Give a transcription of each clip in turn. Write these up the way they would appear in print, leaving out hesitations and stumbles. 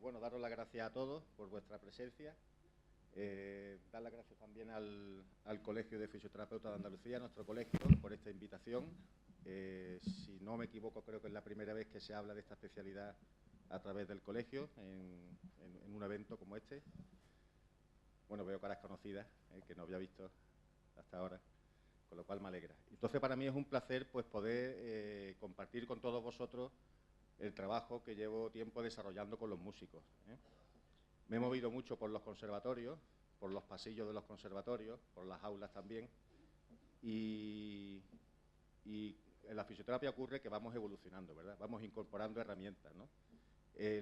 Bueno, daros las gracias a todos por vuestra presencia. Dar las gracias también al Colegio de Fisioterapeutas de Andalucía, nuestro colegio, por esta invitación. Si no me equivoco, creo que es la primera vez que se habla de esta especialidad a través del colegio en un evento como este. Bueno, veo caras conocidas que no había visto hasta ahora, con lo cual me alegra. Entonces, para mí es un placer pues poder compartir con todos vosotros el trabajo que llevo tiempo desarrollando con los músicos. Me he movido mucho por los conservatorios, por los pasillos de los conservatorios, por las aulas también, y en la fisioterapia ocurre que vamos evolucionando, ¿verdad? Vamos incorporando herramientas, ¿no?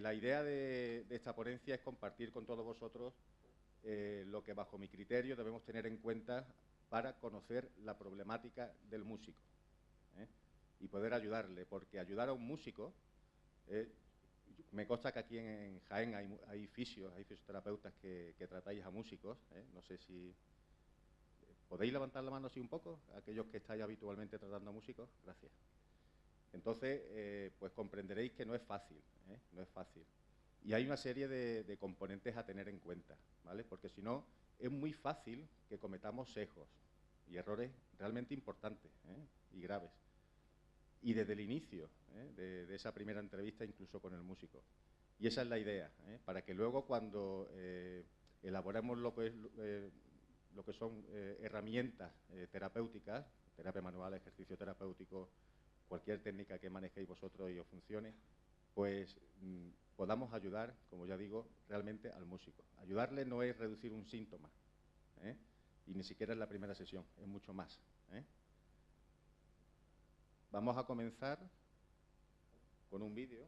La idea de esta ponencia es compartir con todos vosotros lo que bajo mi criterio debemos tener en cuenta para conocer la problemática del músico y poder ayudarle, porque ayudar a un músico, me consta que aquí en Jaén hay fisioterapeutas que tratáis a músicos, no sé si podéis levantar la mano así un poco, aquellos que estáis habitualmente tratando a músicos, gracias. Entonces, pues comprenderéis que no es fácil, no es fácil. Y hay una serie de componentes a tener en cuenta, ¿vale? Porque si no, es muy fácil que cometamos sesgos y errores realmente importantes y graves. Y desde el inicio de esa primera entrevista, incluso con el músico. Y esa es la idea, para que luego cuando elaboremos lo que son herramientas terapéuticas, terapia manual, ejercicio terapéutico, cualquier técnica que manejéis vosotros y os funcione, pues podamos ayudar, como ya digo, realmente al músico. Ayudarle no es reducir un síntoma, y ni siquiera es la primera sesión, es mucho más. Vamos a comenzar con un vídeo.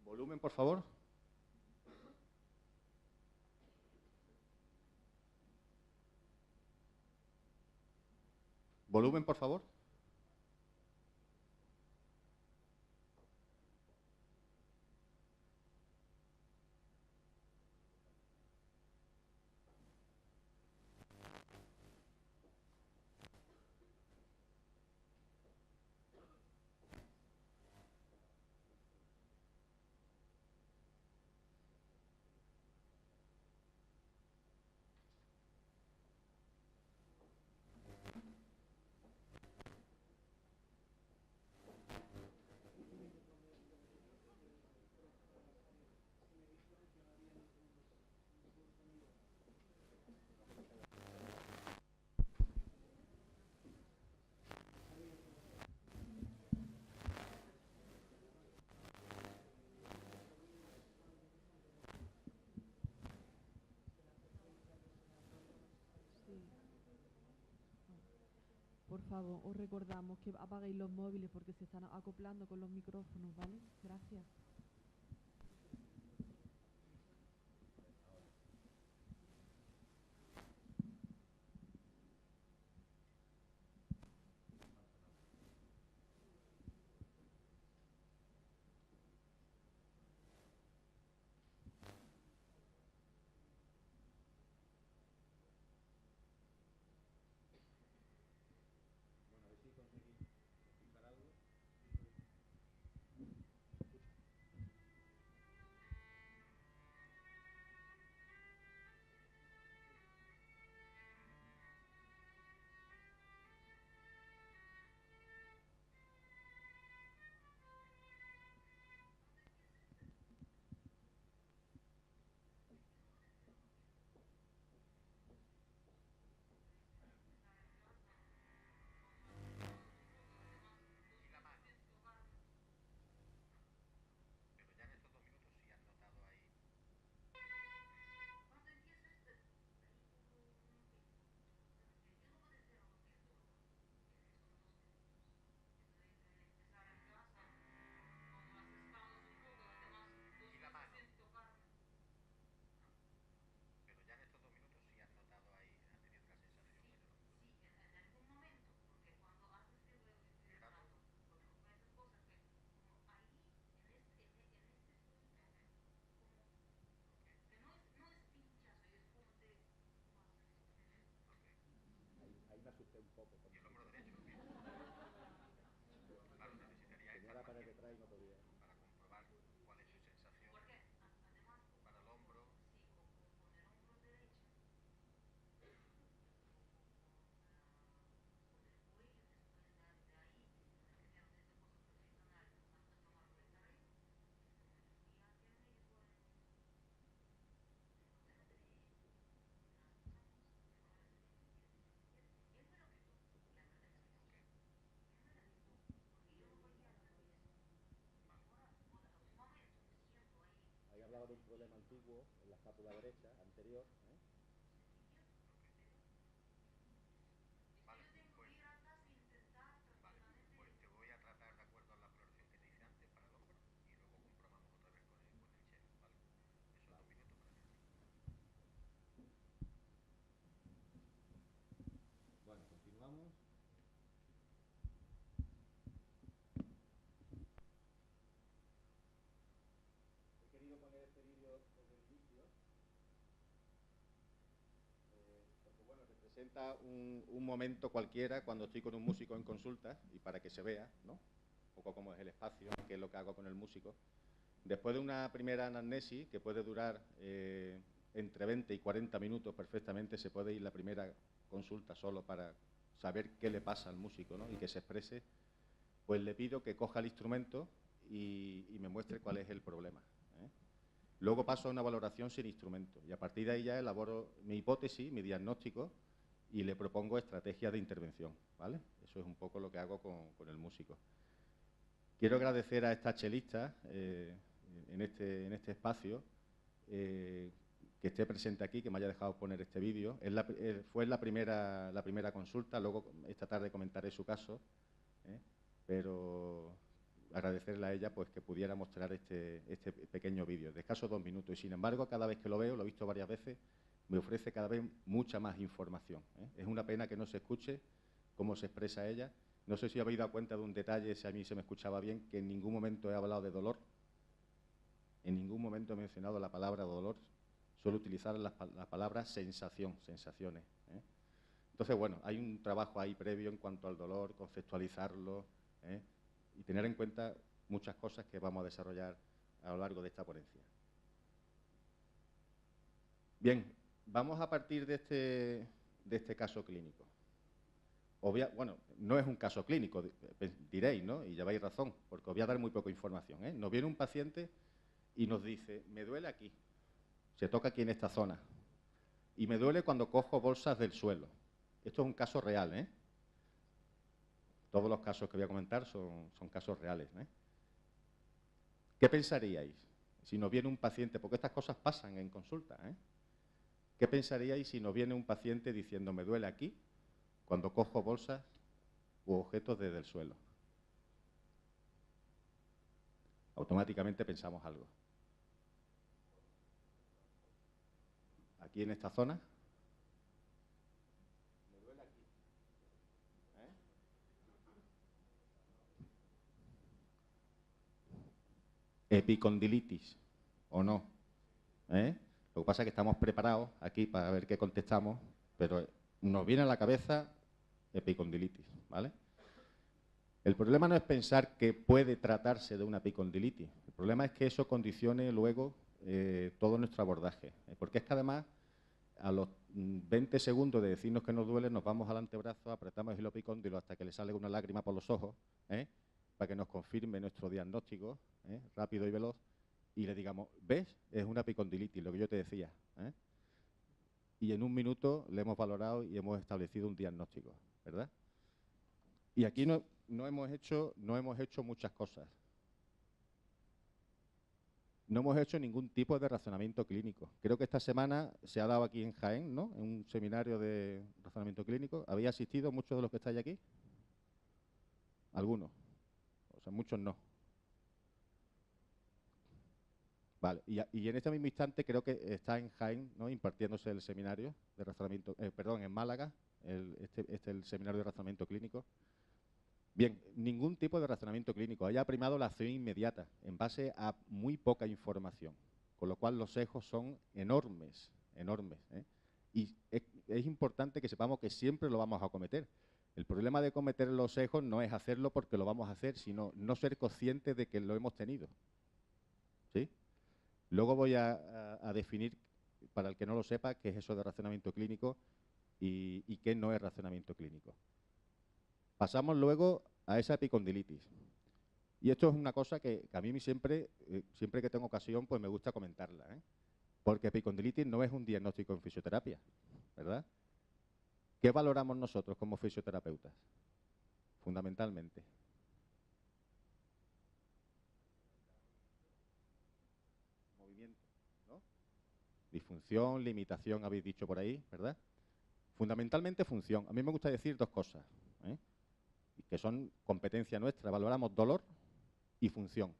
Volumen, por favor. Volumen, por favor. Por favor, os recordamos que apaguéis los móviles porque se están acoplando con los micrófonos, ¿vale? Gracias. Y el hombro derecho, bien. Claro, necesitaría esta para comprobar cuál es su sensación para el hombro. Ahí hablaba de un problema antiguo en la escápula derecha, anterior. Vale, pues te voy a tratar de acuerdo a la exploración que te hice antes para el hombro y luego comprobamos otra vez con el chelo, ¿vale? Eso es 2 minutos para ti. Bueno, continuamos. He querido poner este vídeo desde el inicio porque, bueno, representa un momento cualquiera cuando estoy con un músico en consulta y para que se vea, ¿no? Un poco cómo es el espacio, qué es lo que hago con el músico. Después de una primera anamnesis, que puede durar entre 20 y 40 minutos perfectamente, se puede ir la primera consulta solo para saber qué le pasa al músico, ¿no? Y que se exprese, pues le pido que coja el instrumento y me muestre cuál es el problema, ¿eh? Luego paso a una valoración sin instrumento y a partir de ahí ya elaboro mi hipótesis, mi diagnóstico y le propongo estrategias de intervención, ¿vale? Eso es un poco lo que hago con el músico. Quiero agradecer a esta chelista en este espacio que esté presente aquí, que me haya dejado poner este vídeo. Fue la primera consulta, luego esta tarde comentaré su caso, pero agradecerle a ella pues que pudiera mostrar este pequeño vídeo, de escasos 2 minutos. Y sin embargo, cada vez que lo veo, lo he visto varias veces, me ofrece cada vez mucha más información, ¿eh? Es una pena que no se escuche cómo se expresa ella. No sé si habéis dado cuenta de un detalle, si a mí se me escuchaba bien, que en ningún momento he hablado de dolor. En ningún momento he mencionado la palabra dolor. Suelo utilizar la palabra sensación, sensaciones, ¿eh? Entonces, bueno, hay un trabajo ahí previo en cuanto al dolor, conceptualizarlo, ¿eh? Y tener en cuenta muchas cosas que vamos a desarrollar a lo largo de esta ponencia. Bien, vamos a partir de este caso clínico. Bueno, no es un caso clínico, diréis, ¿no? Y lleváis razón, porque os voy a dar muy poca información, ¿eh? Nos viene un paciente y nos dice, me duele aquí, se toca aquí en esta zona, y me duele cuando cojo bolsas del suelo. Esto es un caso real, ¿eh? Todos los casos que voy a comentar son casos reales, ¿eh? ¿Qué pensaríais si nos viene un paciente? Porque estas cosas pasan en consulta, ¿eh? ¿Qué pensaríais si nos viene un paciente diciendo, me duele aquí, cuando cojo bolsas u objetos desde el suelo? Automáticamente pensamos algo. Aquí en esta zona, me duele aquí, ¿eh? Epicondilitis, ¿o no? ¿Eh? Lo que pasa es que estamos preparados aquí para ver qué contestamos, pero nos viene a la cabeza epicondilitis, ¿vale? El problema no es pensar que puede tratarse de una epicondilitis. El problema es que eso condicione luego todo nuestro abordaje. Porque es que además, a los 20 segundos de decirnos que nos duele, nos vamos al antebrazo, apretamos el epicóndilo hasta que le sale una lágrima por los ojos, para que nos confirme nuestro diagnóstico, rápido y veloz, y le digamos, ¿ves? Es una epicondilitis, lo que yo te decía, y en 1 minuto le hemos valorado y hemos establecido un diagnóstico, ¿verdad? Y aquí no hemos hecho muchas cosas. No hemos hecho ningún tipo de razonamiento clínico. Creo que esta semana se ha dado aquí en Jaén, ¿no? En un seminario de razonamiento clínico. ¿Habéis asistido muchos de los que estáis aquí? Algunos. O sea, muchos no. Vale, y en este mismo instante creo que está en Jaén, ¿no?, impartiéndose el seminario de razonamiento, perdón, en Málaga, el seminario de razonamiento clínico. Bien, ningún tipo de razonamiento clínico. Haya primado la acción inmediata en base a muy poca información, con lo cual los sesgos son enormes, enormes, ¿eh? Y es importante que sepamos que siempre lo vamos a cometer, El problema de cometer los sesgos no es hacerlo porque lo vamos a hacer, sino no ser conscientes de que lo hemos tenido. ¿Sí? Luego voy a definir, para el que no lo sepa, qué es eso de razonamiento clínico y qué no es razonamiento clínico. Pasamos luego a esa epicondilitis. Y esto es una cosa que a mí siempre que tengo ocasión, pues me gusta comentarla, ¿eh? Porque epicondilitis no es un diagnóstico en fisioterapia, ¿verdad? ¿Qué valoramos nosotros como fisioterapeutas? Fundamentalmente. Movimiento, ¿no? Disfunción, limitación, habéis dicho por ahí, ¿verdad? Fundamentalmente función. A mí me gusta decir dos cosas, ¿eh? Que son competencia nuestra. Valoramos dolor y función.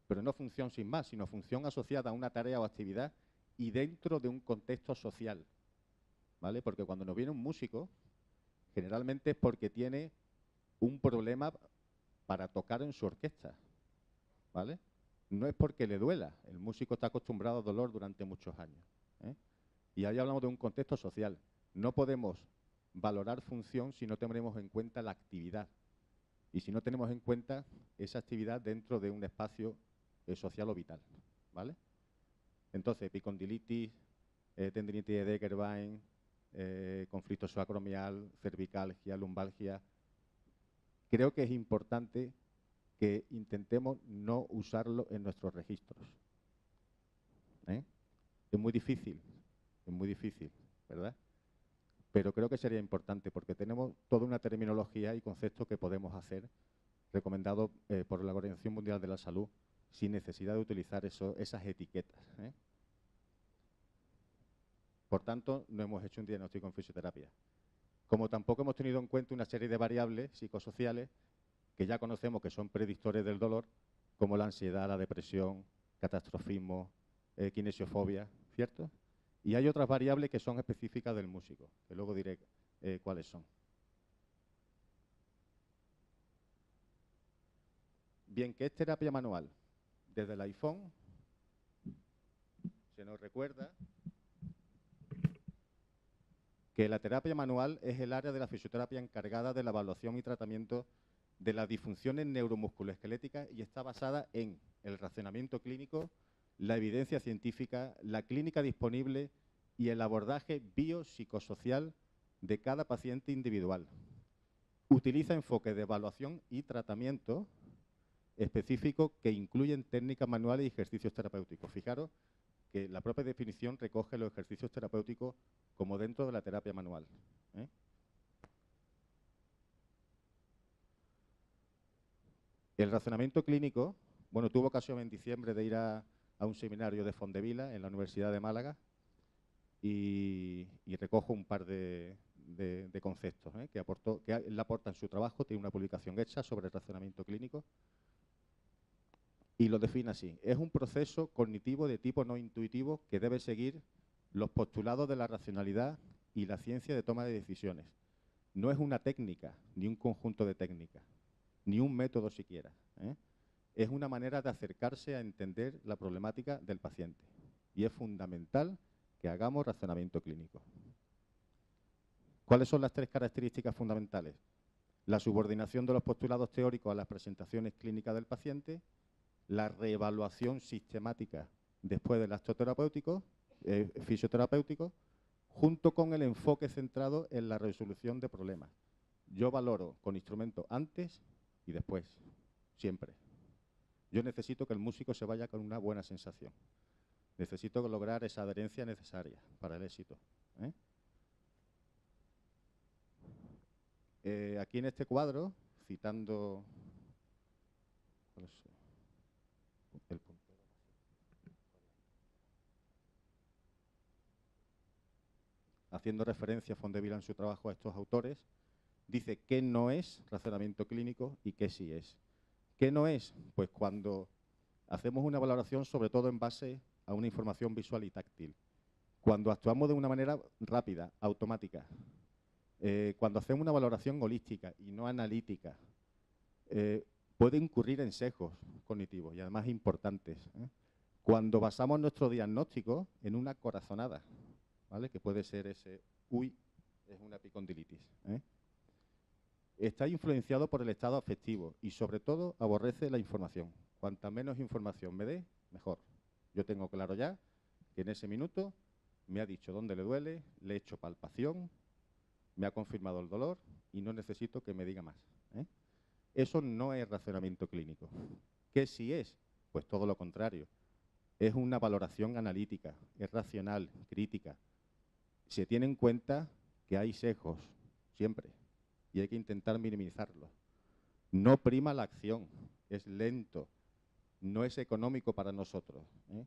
Pero no función sin más, sino función asociada a una tarea o actividad y dentro de un contexto social, ¿vale? Porque cuando nos viene un músico, generalmente es porque tiene un problema para tocar en su orquesta, ¿vale? No es porque le duela. El músico está acostumbrado al dolor durante muchos años, ¿eh? Y ahí hablamos de un contexto social. No podemos valorar función si no tenemos en cuenta la actividad y si no tenemos en cuenta esa actividad dentro de un espacio social o vital, ¿vale? Entonces, epicondilitis, tendinitis de Degerbein, conflicto subacromial, cervicalgia, lumbalgia. Creo que es importante que intentemos no usarlo en nuestros registros, ¿eh? Es muy difícil, ¿verdad? Pero creo que sería importante porque tenemos toda una terminología y conceptos que podemos hacer recomendados por la Organización Mundial de la Salud sin necesidad de utilizar esas etiquetas, ¿eh? Por tanto, no hemos hecho un diagnóstico en fisioterapia. Como tampoco hemos tenido en cuenta una serie de variables psicosociales que ya conocemos que son predictores del dolor, como la ansiedad, la depresión, catastrofismo, kinesiofobia, ¿cierto? Y hay otras variables que son específicas del músico, que luego diré cuáles son. Bien, ¿qué es terapia manual? Desde el iPhone se nos recuerda que la terapia manual es el área de la fisioterapia encargada de la evaluación y tratamiento de las disfunciones neuromusculoesqueléticas y está basada en el razonamiento clínico, la evidencia científica, la clínica disponible y el abordaje biopsicosocial de cada paciente individual. Utiliza enfoques de evaluación y tratamiento específicos que incluyen técnicas manuales y ejercicios terapéuticos. Fijaros que la propia definición recoge los ejercicios terapéuticos como dentro de la terapia manual, ¿eh? El razonamiento clínico, bueno, tuve ocasión en diciembre de ir a un seminario de Fondevila en la Universidad de Málaga y recojo un par de conceptos, ¿eh? que él aporta en su trabajo. Tiene una publicación hecha sobre el razonamiento clínico y lo define así: es un proceso cognitivo de tipo no intuitivo que debe seguir los postulados de la racionalidad y la ciencia de toma de decisiones. No es una técnica, ni un conjunto de técnicas, ni un método siquiera, ¿eh? Es una manera de acercarse a entender la problemática del paciente. Y es fundamental que hagamos razonamiento clínico. ¿Cuáles son las tres características fundamentales? La subordinación de los postulados teóricos a las presentaciones clínicas del paciente, la reevaluación sistemática después del acto terapéutico, fisioterapéutico, junto con el enfoque centrado en la resolución de problemas. Yo valoro con instrumentos antes y después, siempre. Yo necesito que el músico se vaya con una buena sensación. Necesito lograr esa adherencia necesaria para el éxito, ¿eh? Aquí en este cuadro, citando el puntero, haciendo referencia a Fondevila en su trabajo a estos autores, dice qué no es razonamiento clínico y qué sí es. ¿Qué no es? Pues cuando hacemos una valoración sobre todo en base a una información visual y táctil, cuando actuamos de una manera rápida, automática, cuando hacemos una valoración holística y no analítica, puede incurrir en sesgos cognitivos y además importantes, ¿eh? Cuando basamos nuestro diagnóstico en una corazonada, ¿vale? Que puede ser ese, uy, es una epicondilitis, ¿eh? Está influenciado por el estado afectivo y, sobre todo, aborrece la información. Cuanta menos información me dé, mejor. Yo tengo claro ya que en ese minuto me ha dicho dónde le duele, le he hecho palpación, me ha confirmado el dolor y no necesito que me diga más, ¿eh? Eso no es razonamiento clínico. ¿Qué sí es? Pues todo lo contrario. Es una valoración analítica, es racional, crítica. Se tiene en cuenta que hay sesgos, siempre, y hay que intentar minimizarlos. No prima la acción, es lento, no es económico para nosotros, ¿eh?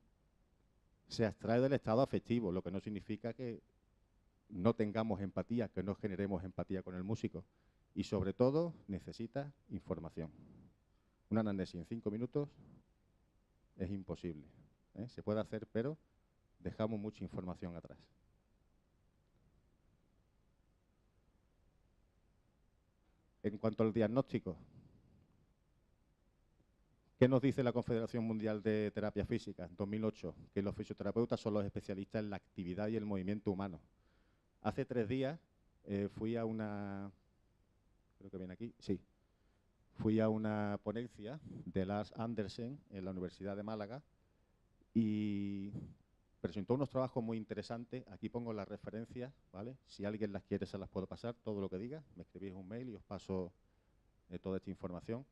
Se abstrae del estado afectivo, lo que no significa que no tengamos empatía, que no generemos empatía con el músico. Y sobre todo, necesita información. Una anamnesis en 5 minutos es imposible, ¿eh? Se puede hacer, pero dejamos mucha información atrás. En cuanto al diagnóstico, ¿qué nos dice la Confederación Mundial de Terapia Física en 2008? Que los fisioterapeutas son los especialistas en la actividad y el movimiento humano. Hace 3 días fui a una, creo que viene aquí, sí, fui a una ponencia de Lars Andersen en la Universidad de Málaga y presentó unos trabajos muy interesantes. Aquí pongo las referencias, ¿vale? Si alguien las quiere, se las puedo pasar, todo lo que diga. Me escribís un mail y os paso toda esta información.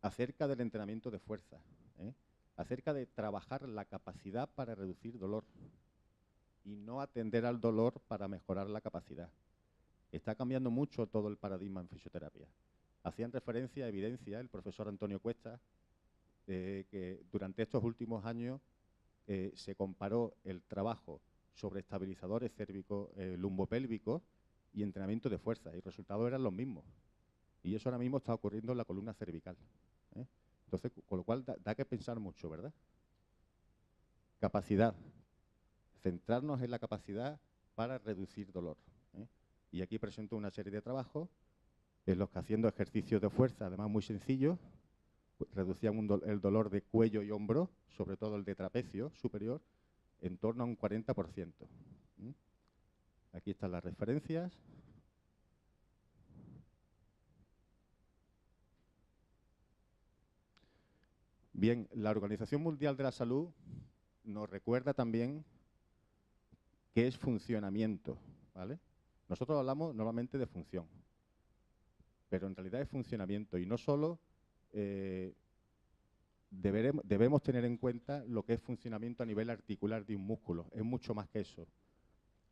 Acerca del entrenamiento de fuerza, ¿eh? Acerca de trabajar la capacidad para reducir dolor y no atender al dolor para mejorar la capacidad. Está cambiando mucho todo el paradigma en fisioterapia. Hacían referencia a evidencia el profesor Antonio Cuesta, que durante estos últimos años se comparó el trabajo sobre estabilizadores cérvicos, lumbopélvicos y entrenamiento de fuerza, y los resultados eran los mismos. Y eso ahora mismo está ocurriendo en la columna cervical, ¿eh? Entonces, con lo cual da que pensar mucho, ¿verdad? Capacidad. Centrarnos en la capacidad para reducir dolor, ¿eh? Y aquí presento una serie de trabajos en los que, haciendo ejercicios de fuerza, además muy sencillos, pues reducían el dolor de cuello y hombro, sobre todo el de trapecio superior, en torno a un 40%. Aquí están las referencias. Bien, la Organización Mundial de la Salud nos recuerda también qué es funcionamiento, ¿vale? Nosotros hablamos normalmente de función, pero en realidad es funcionamiento, y no solo debemos tener en cuenta lo que es funcionamiento a nivel articular de un músculo, es mucho más que eso.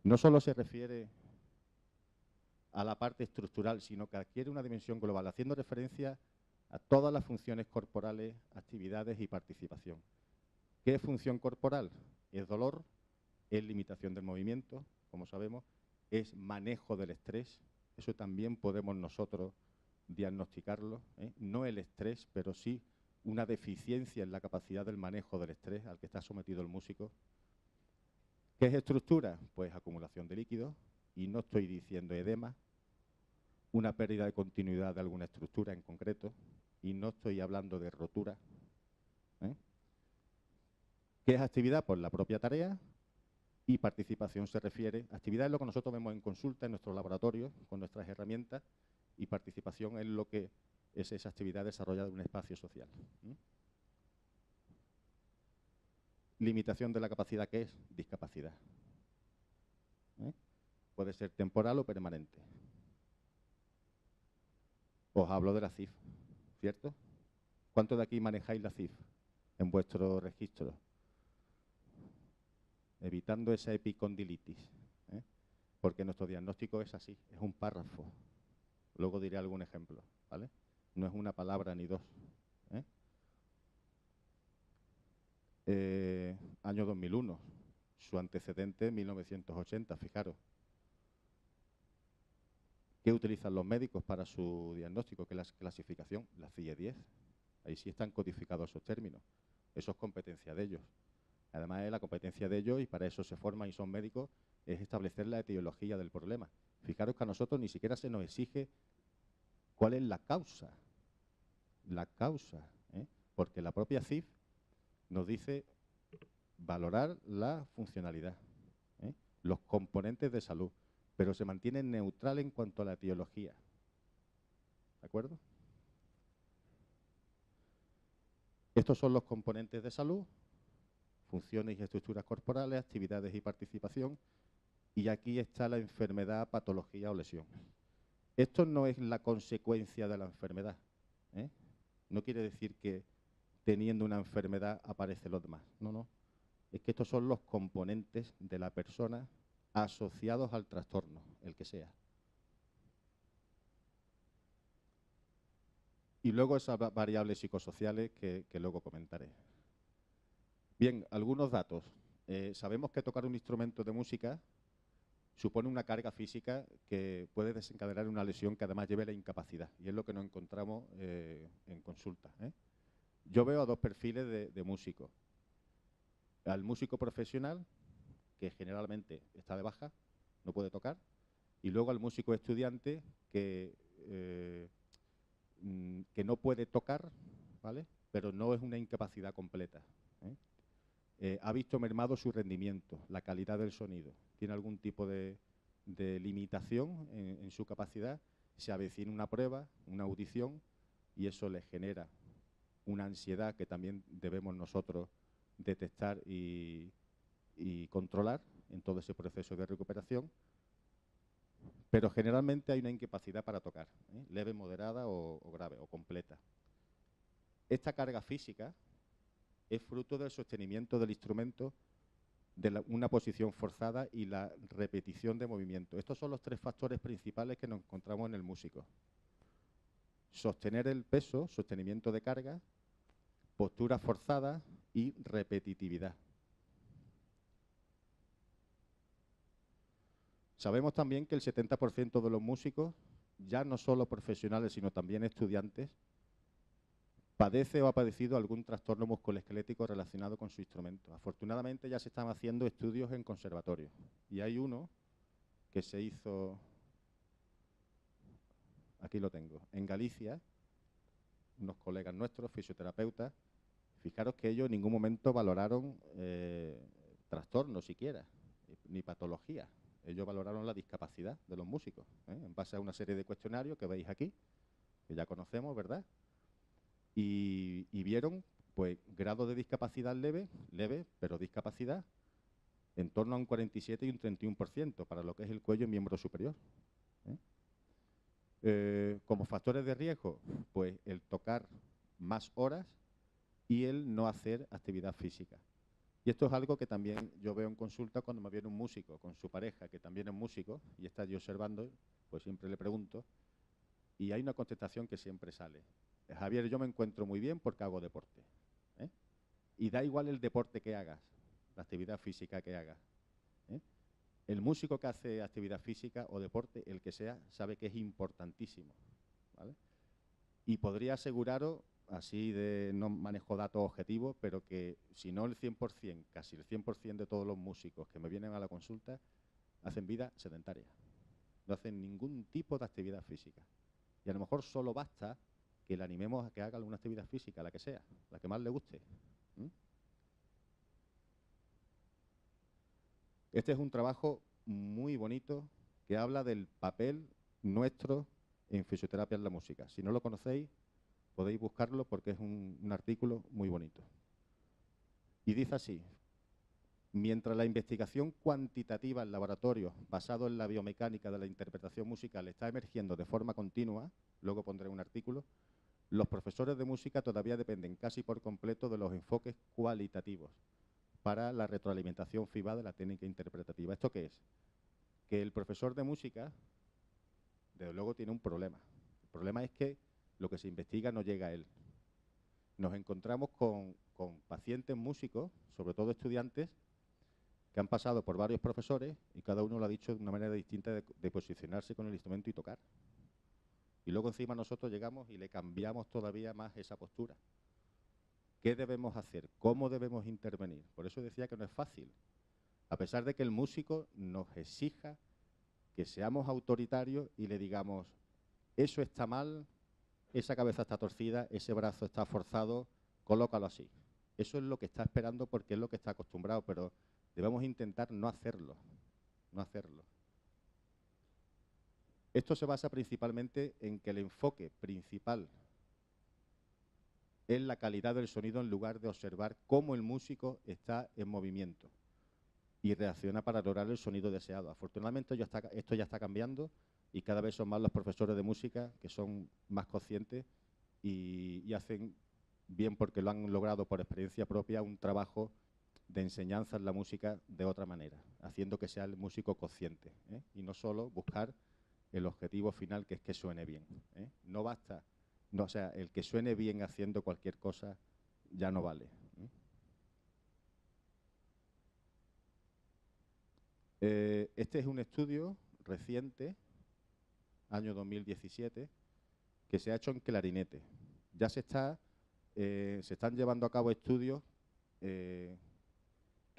No solo se refiere a la parte estructural, sino que adquiere una dimensión global, haciendo referencia a todas las funciones corporales, actividades y participación. ¿Qué es función corporal? Es dolor, es limitación del movimiento, como sabemos, es manejo del estrés. Eso también podemos nosotros diagnosticarlo, ¿eh? No el estrés, pero sí una deficiencia en la capacidad del manejo del estrés al que está sometido el músico. ¿Qué es estructura? Pues acumulación de líquidos, y no estoy diciendo edema, una pérdida de continuidad de alguna estructura en concreto, y no estoy hablando de rotura, ¿eh? ¿Qué es actividad? Pues la propia tarea. Y participación se refiere, actividad es lo que nosotros vemos en consulta, en nuestros laboratorios, con nuestras herramientas, y participación es lo que es esa actividad desarrollada en un espacio social. Limitación de la capacidad, ¿qué es? Discapacidad. Puede ser temporal o permanente. Os hablo de la CIF, ¿cierto? ¿Cuántos de aquí manejáis la CIF en vuestro registro? Evitando esa epicondilitis, ¿eh? Porque nuestro diagnóstico es así, es un párrafo. Luego diré algún ejemplo, ¿vale? No es una palabra ni dos, ¿eh? Año 2001, su antecedente 1980, fijaros. ¿Qué utilizan los médicos para su diagnóstico? ¿Qué es la clasificación? La CIE-10. Ahí sí están codificados esos términos. Eso es competencia de ellos. Además, es la competencia de ellos, y para eso se forman y son médicos, es establecer la etiología del problema. Fijaros que a nosotros ni siquiera se nos exige cuál es la causa. La causa, ¿eh? Porque la propia CIF nos dice valorar la funcionalidad, ¿eh? Los componentes de salud, pero se mantiene neutral en cuanto a la etiología. ¿De acuerdo? Estos son los componentes de salud, funciones y estructuras corporales, actividades y participación, y aquí está la enfermedad, patología o lesión. Esto no es la consecuencia de la enfermedad, ¿eh? No quiere decir que teniendo una enfermedad aparecen los demás, no, no. Es que estos son los componentes de la persona asociados al trastorno, el que sea. Y luego esas variables psicosociales que luego comentaré. Bien, algunos datos. Sabemos que tocar un instrumento de música supone una carga física que puede desencadenar una lesión que además lleve la incapacidad, y es lo que nos encontramos en consulta, ¿eh? Yo veo a dos perfiles de músicos. Al músico profesional, que generalmente está de baja, no puede tocar, y luego al músico estudiante que no puede tocar, ¿vale?, pero no es una incapacidad completa, ¿eh? Ha visto mermado su rendimiento, la calidad del sonido, tiene algún tipo de limitación en su capacidad, se avecina una prueba, una audición, y eso le genera una ansiedad que también debemos nosotros detectar y controlar en todo ese proceso de recuperación, pero generalmente hay una incapacidad para tocar, ¿eh?, leve, moderada o grave o completa. Esta carga física es fruto del sostenimiento del instrumento, de una posición forzada y la repetición de movimiento. Estos son los tres factores principales que nos encontramos en el músico. Sostener el peso, sostenimiento de carga, postura forzada y repetitividad. Sabemos también que el 70% de los músicos, ya no solo profesionales, sino también estudiantes, padece o ha padecido algún trastorno musculoesquelético relacionado con su instrumento. Afortunadamente ya se están haciendo estudios en conservatorios, y hay uno que se hizo, aquí lo tengo, en Galicia, unos colegas nuestros, fisioterapeutas. Fijaros que ellos en ningún momento valoraron trastorno siquiera, ni patología. Ellos valoraron la discapacidad de los músicos, en base a una serie de cuestionarios que veis aquí, que ya conocemos, ¿verdad? Y vieron, pues, grado de discapacidad leve, pero discapacidad en torno a un 47 y un 31% para lo que es el cuello y miembro superior, ¿eh? Como factores de riesgo, pues el tocar más horas y el no hacer actividad física. Y esto es algo que también yo veo en consulta cuando me viene un músico con su pareja, que también es músico, y está allí observando, pues siempre le pregunto, y hay una contestación que siempre sale. Javier, yo me encuentro muy bien porque hago deporte, ¿eh? Y da igual el deporte que hagas, la actividad física que hagas, ¿eh? El músico que hace actividad física o deporte, el que sea, sabe que es importantísimo, ¿vale? Y podría aseguraros, así de no manejo datos objetivos, pero que si no el 100%, casi el 100% de todos los músicos que me vienen a la consulta hacen vida sedentaria. No hacen ningún tipo de actividad física. Y a lo mejor solo basta que le animemos a que haga alguna actividad física, la que sea, la que más le guste. Este es un trabajo muy bonito que habla del papel nuestro en fisioterapia en la música. Si no lo conocéis, podéis buscarlo porque es un artículo muy bonito. Y dice así: mientras la investigación cuantitativa en laboratorios basado en la biomecánica de la interpretación musical está emergiendo de forma continua, luego pondré un artículo, los profesores de música todavía dependen casi por completo de los enfoques cualitativos para la retroalimentación FIBA de la técnica interpretativa. ¿Esto qué es? Que el profesor de música, desde luego, tiene un problema. El problema es que lo que se investiga no llega a él. Nos encontramos con pacientes músicos, sobre todo estudiantes, que han pasado por varios profesores y cada uno lo ha dicho de una manera distinta de posicionarse con el instrumento y tocar. Y luego encima nosotros llegamos y le cambiamos todavía más esa postura. ¿Qué debemos hacer? ¿Cómo debemos intervenir? Por eso decía que no es fácil. A pesar de que el músico nos exija que seamos autoritarios y le digamos, eso está mal, esa cabeza está torcida, ese brazo está forzado, colócalo así. Eso es lo que está esperando porque es lo que está acostumbrado, pero debemos intentar no hacerlo, no hacerlo. Esto se basa principalmente en que el enfoque principal es la calidad del sonido en lugar de observar cómo el músico está en movimiento y reacciona para lograr el sonido deseado. Afortunadamente esto ya está cambiando y cada vez son más los profesores de música que son más conscientes y hacen bien porque lo han logrado por experiencia propia un trabajo de enseñanza en la música de otra manera, haciendo que sea el músico consciente, ¿eh? Y no solo buscar el objetivo final que es que suene bien, ¿eh? No basta, no, o sea, el que suene bien haciendo cualquier cosa ya no vale, ¿eh? Este es un estudio reciente, año 2017, que se ha hecho en clarinete. Ya se están llevando a cabo estudios que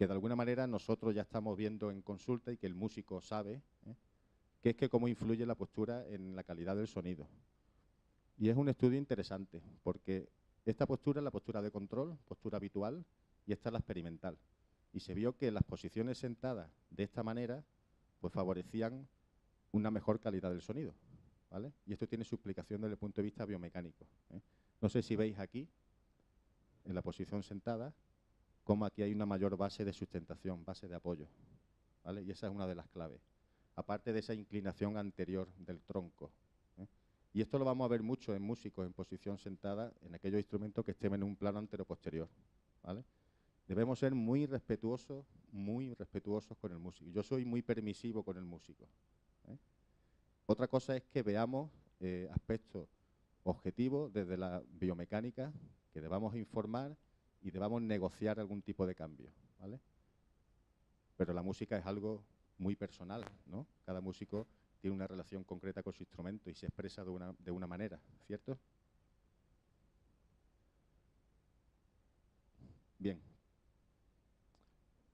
de alguna manera nosotros ya estamos viendo en consulta y que el músico sabe, que es que cómo influye la postura en la calidad del sonido. Y es un estudio interesante, porque esta postura es la postura de control, postura habitual, y esta es la experimental. Y se vio que las posiciones sentadas de esta manera pues favorecían una mejor calidad del sonido, ¿vale? Y esto tiene su explicación desde el punto de vista biomecánico, ¿eh? No sé si veis aquí, en la posición sentada, cómo aquí hay una mayor base de sustentación, base de apoyo, ¿vale? Y esa es una de las claves, aparte de esa inclinación anterior del tronco, ¿eh? Y esto lo vamos a ver mucho en músicos en posición sentada, en aquellos instrumentos que estén en un plano anteroposterior, ¿vale? Debemos ser muy respetuosos con el músico. Yo soy muy permisivo con el músico, ¿eh? Otra cosa es que veamos aspectos objetivos desde la biomecánica, que debamos informar y debamos negociar algún tipo de cambio, ¿vale? Pero la música es algo muy personal, ¿no? Cada músico tiene una relación concreta con su instrumento y se expresa de una manera, ¿cierto? Bien.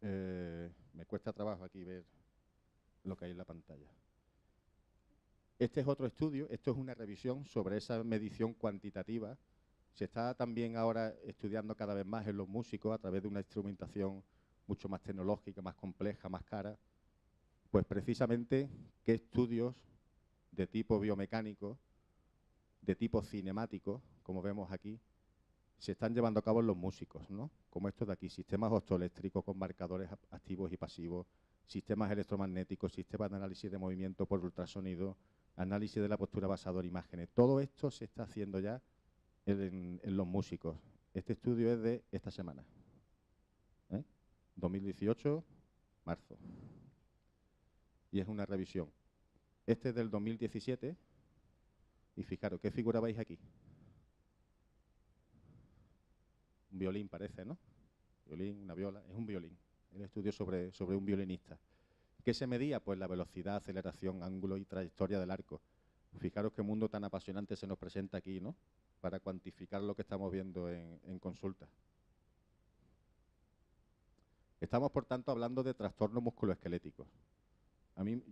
Me cuesta trabajo aquí ver lo que hay en la pantalla. Este es otro estudio, esto es una revisión sobre esa medición cuantitativa. Se está también ahora estudiando cada vez más en los músicos a través de una instrumentación mucho más tecnológica, más compleja, más cara. Pues precisamente qué estudios de tipo biomecánico, de tipo cinemático, como vemos aquí, se están llevando a cabo en los músicos, ¿no? Como estos de aquí, sistemas optoeléctricos con marcadores activos y pasivos, sistemas electromagnéticos, sistemas de análisis de movimiento por ultrasonido, análisis de la postura basado en imágenes. Todo esto se está haciendo ya en los músicos. Este estudio es de esta semana, 2018, marzo. Y es una revisión. Este es del 2017 y fijaros, ¿qué figura veis aquí? Un violín parece, ¿no? Violín, una viola, es un violín. El estudio sobre un violinista. ¿Qué se medía? Pues la velocidad, aceleración, ángulo y trayectoria del arco. Fijaros qué mundo tan apasionante se nos presenta aquí, ¿no? Para cuantificar lo que estamos viendo en consulta. Estamos, por tanto, hablando de trastornos musculoesqueléticos.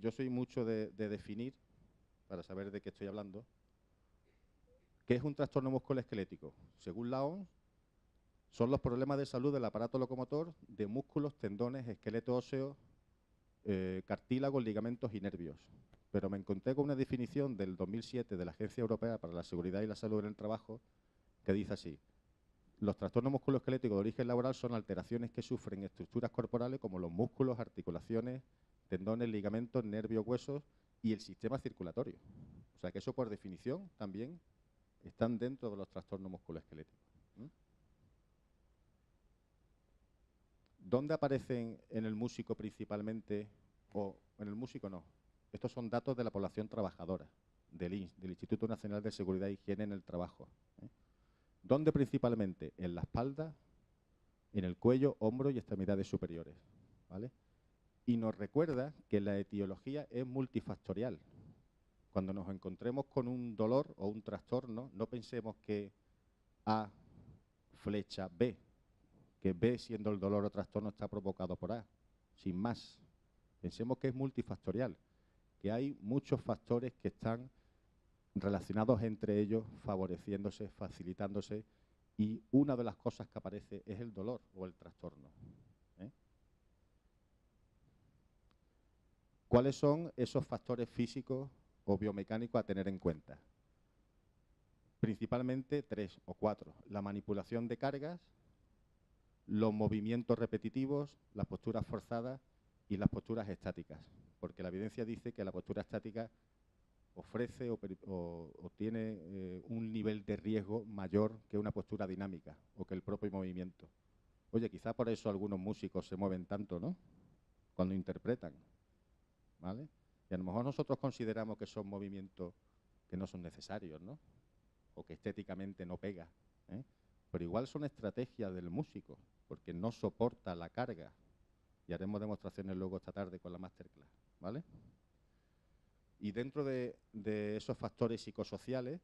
Yo soy mucho de definir, para saber de qué estoy hablando, ¿qué es un trastorno musculoesquelético? Según la OMS, son los problemas de salud del aparato locomotor de músculos, tendones, esqueleto óseo, cartílagos, ligamentos y nervios. Pero me encontré con una definición del 2007 de la Agencia Europea para la Seguridad y la Salud en el Trabajo que dice así: los trastornos musculoesqueléticos de origen laboral son alteraciones que sufren estructuras corporales como los músculos, articulaciones, tendones, ligamentos, nervios, huesos y el sistema circulatorio. O sea que eso por definición también están dentro de los trastornos musculoesqueléticos. ¿Dónde aparecen en el músico principalmente? O en el músico no. Estos son datos de la población trabajadora, del Instituto Nacional de Seguridad e Higiene en el Trabajo. ¿Dónde principalmente? En la espalda, en el cuello, hombros y extremidades superiores, ¿vale? Y nos recuerda que la etiología es multifactorial. Cuando nos encontremos con un dolor o un trastorno, no pensemos que A flecha B, que B, siendo el dolor o trastorno, está provocado por A, sin más. Pensemos que es multifactorial, que hay muchos factores que están relacionados entre ellos, favoreciéndose, facilitándose, y una de las cosas que aparece es el dolor o el trastorno. ¿Cuáles son esos factores físicos o biomecánicos a tener en cuenta. Principalmente 3 o 4. La manipulación de cargas, los movimientos repetitivos, las posturas forzadas y las posturas estáticas. Porque la evidencia dice que la postura estática ofrece o tiene un nivel de riesgo mayor que una postura dinámica o que el propio movimiento. Oye, quizá por eso algunos músicos se mueven tanto, ¿no?, cuando interpretan, ¿vale? Y a lo mejor nosotros consideramos que son movimientos que no son necesarios, ¿no?, o que estéticamente no pega, ¿eh? Pero igual son estrategias del músico, porque no soporta la carga. Y haremos demostraciones luego esta tarde con la masterclass, ¿vale? Y dentro de esos factores psicosociales,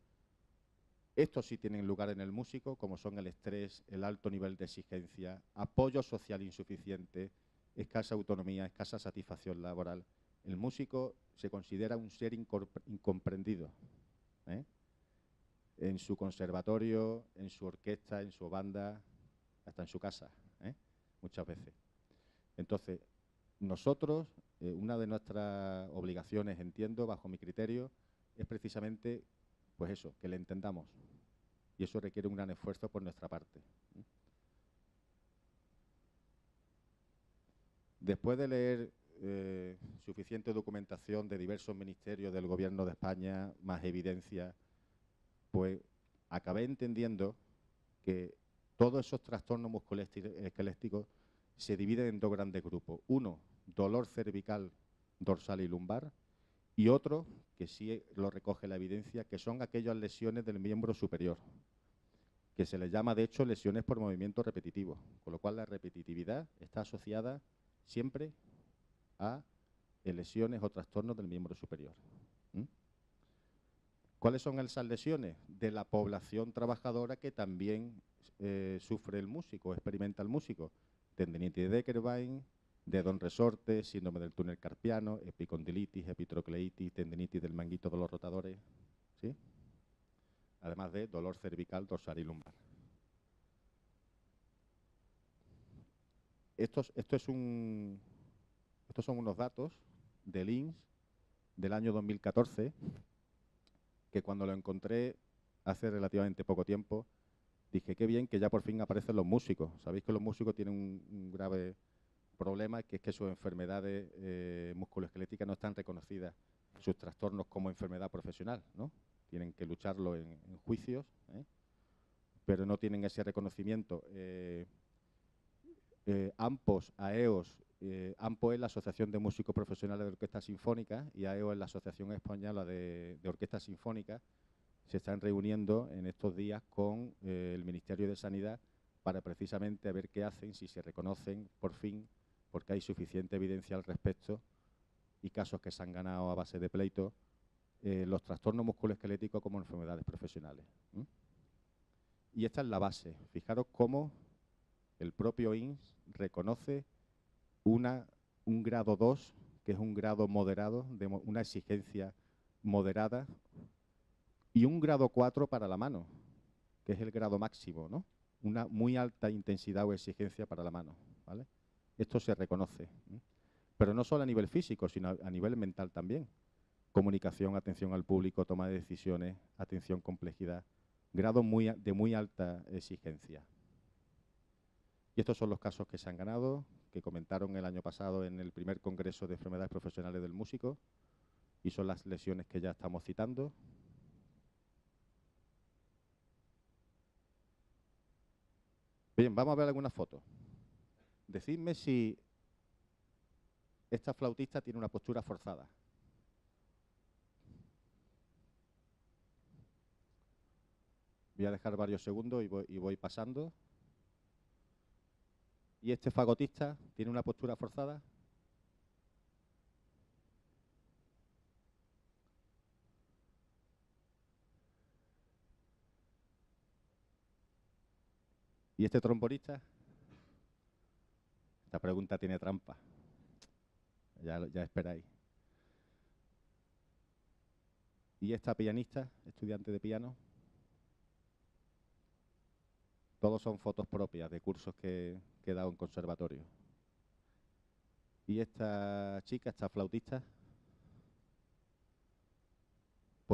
estos sí tienen lugar en el músico, como son el estrés, el alto nivel de exigencia, apoyo social insuficiente, escasa autonomía, escasa satisfacción laboral. El músico se considera un ser incomprendido, ¿eh?, en su conservatorio, en su orquesta, en su banda, hasta en su casa, ¿eh?, muchas veces. Entonces, nosotros, una de nuestras obligaciones, entiendo, bajo mi criterio, es precisamente, pues eso, que le entendamos. Y eso requiere un gran esfuerzo por nuestra parte. Después de leer suficiente documentación de diversos ministerios del Gobierno de España, más evidencia, pues acabé entendiendo que todos esos trastornos musculoesqueléticos se dividen en dos grandes grupos. Uno, dolor cervical, dorsal y lumbar, y otro, que sí lo recoge la evidencia, que son aquellas lesiones del miembro superior, que se les llama, de hecho, lesiones por movimiento repetitivo, con lo cual la repetitividad está asociada siempre a lesiones o trastornos del miembro superior. ¿Cuáles son esas lesiones? De la población trabajadora que también sufre el músico, experimenta el músico. Tendinitis de Deckerbein, dedón resorte, síndrome del túnel carpiano, epicondilitis, epitrocleitis, tendinitis del manguito de los rotadores, ¿sí?, además de dolor cervical, dorsal y lumbar. Estos son unos datos del INS del año 2014, que cuando lo encontré hace relativamente poco tiempo, dije, qué bien que ya por fin aparecen los músicos. Sabéis que los músicos tienen un grave problema, que es que sus enfermedades musculoesqueléticas no están reconocidas, sus trastornos, como enfermedad profesional, ¿no? Tienen que lucharlo en juicios, pero no tienen ese reconocimiento. AMPOS, AEOS, AMPO es la Asociación de Músicos Profesionales de Orquesta Sinfónica y AEOS es la Asociación Española de Orquestas Sinfónicas. Se están reuniendo en estos días con el Ministerio de Sanidad para precisamente ver qué hacen, si se reconocen por fin, porque hay suficiente evidencia al respecto y casos que se han ganado a base de pleito, los trastornos musculoesqueléticos como enfermedades profesionales. Y esta es la base. Fijaros cómo el propio INS reconoce un grado 2, que es un grado moderado, de una exigencia moderada, y un grado 4 para la mano, que es el grado máximo, ¿no? Una muy alta intensidad o exigencia para la mano, ¿vale? Esto se reconoce, pero no solo a nivel físico, sino a nivel mental también. Comunicación, atención al público, toma de decisiones, atención, complejidad, grado de muy alta exigencia. Y estos son los casos que se han ganado, que comentaron el año pasado en el primer Congreso de Enfermedades Profesionales del Músico, y son las lesiones que ya estamos citando. Bien, vamos a ver algunas fotos. Decidme si esta flautista tiene una postura forzada. Voy a dejar varios segundos y voy pasando. ¿Y este fagotista tiene una postura forzada? ¿Y este trombonista? Esta pregunta tiene trampa. Ya esperáis. ¿Y esta pianista, estudiante de piano? Todos son fotos propias de cursos que he dado en conservatorio. ¿Y esta chica, esta flautista?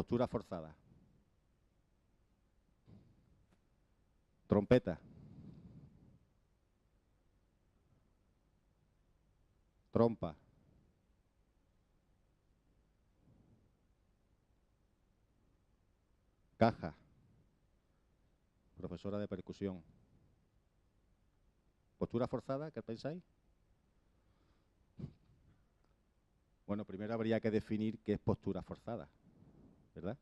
Postura forzada. Trompeta. Trompa. Caja. Profesora de percusión. ¿Postura forzada? ¿Qué pensáis? Bueno, primero habría que definir qué es postura forzada, ¿verdad?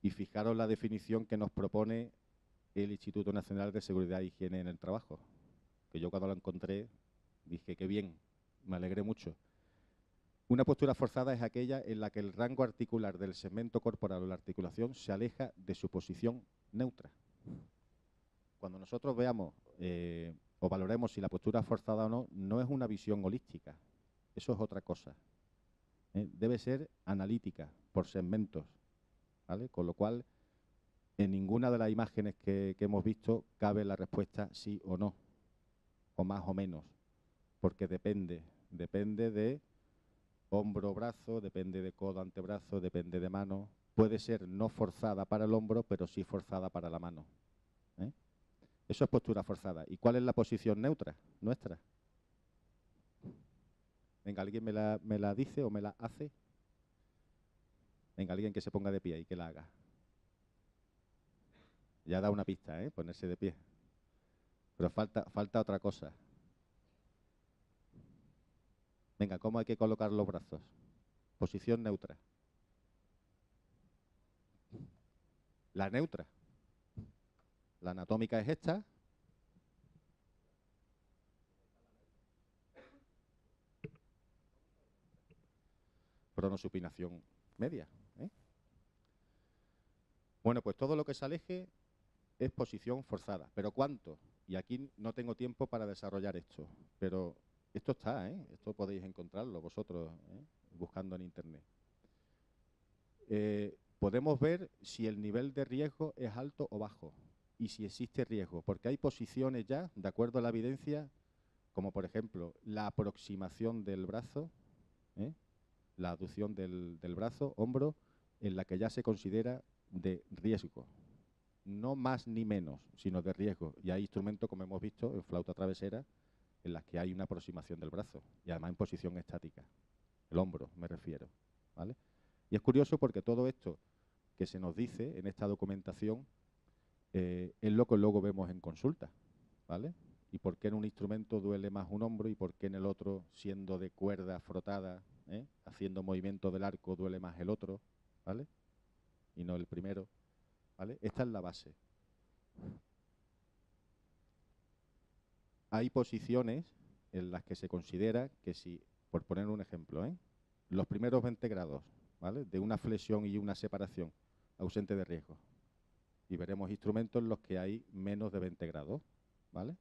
Y fijaros la definición que nos propone el Instituto Nacional de Seguridad e Higiene en el Trabajo, que yo cuando lo encontré dije, qué bien, me alegré mucho. Una postura forzada es aquella en la que el rango articular del segmento corporal o la articulación se aleja de su posición neutra. Cuando nosotros veamos o valoremos si la postura es forzada o no, no es una visión holística, eso es otra cosa. Debe ser analítica, por segmentos, ¿vale? Con lo cual, en ninguna de las imágenes que hemos visto cabe la respuesta sí o no, o más o menos, porque depende de hombro-brazo, depende de codo-antebrazo, depende de mano. Puede ser no forzada para el hombro, pero sí forzada para la mano. Eso es postura forzada. ¿Y cuál es la posición neutra nuestra? Venga, ¿alguien me la dice o me la hace? Venga, alguien que se ponga de pie y que la haga. Ya da una pista, ponerse de pie. Pero falta otra cosa. Venga, ¿cómo hay que colocar los brazos? Posición neutra. La neutra. La anatómica es esta. Pronosupinación media. Bueno, pues todo lo que se aleje es posición forzada. ¿Pero cuánto? Y aquí no tengo tiempo para desarrollar esto, pero esto está, esto podéis encontrarlo vosotros, buscando en internet. Podemos ver si el nivel de riesgo es alto o bajo y si existe riesgo, porque hay posiciones ya, de acuerdo a la evidencia, como por ejemplo la aproximación del brazo, la aducción del brazo, hombro, en la que ya se considera de riesgo. No más ni menos, sino de riesgo. Y hay instrumentos, como hemos visto, en flauta travesera, en las que hay una aproximación del brazo, y además en posición estática. El hombro, me refiero, ¿vale? Y es curioso porque todo esto que se nos dice en esta documentación es lo que luego vemos en consulta, ¿vale? Y por qué en un instrumento duele más un hombro y por qué en el otro, siendo de cuerda frotada, haciendo movimiento del arco, duele más el otro, ¿vale? Y no el primero, ¿vale? Esta es la base. Hay posiciones en las que se considera que si, por poner un ejemplo, los primeros 20 grados, ¿vale?, de una flexión y una separación, ausente de riesgo. Y veremos instrumentos en los que hay menos de 20 grados, ¿vale?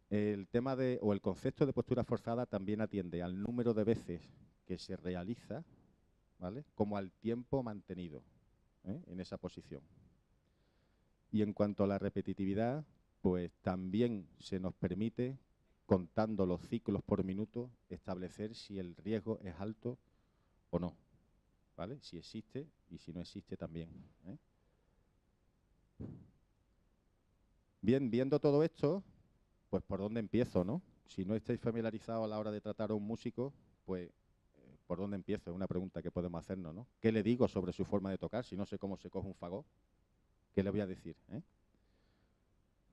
El tema o el concepto de postura forzada también atiende al número de veces que se realiza, ¿vale?, como al tiempo mantenido en esa posición. Y en cuanto a la repetitividad, pues también se nos permite, contando los ciclos por minuto, establecer si el riesgo es alto o no, ¿vale? Si existe y si no existe también. Bien, viendo todo esto, pues ¿por dónde empiezo, no? Si no estáis familiarizados a la hora de tratar a un músico, pues ¿por dónde empiezo? Es una pregunta que podemos hacernos, ¿no? ¿Qué le digo sobre su forma de tocar? Si no sé cómo se coge un fagot, ¿qué le voy a decir?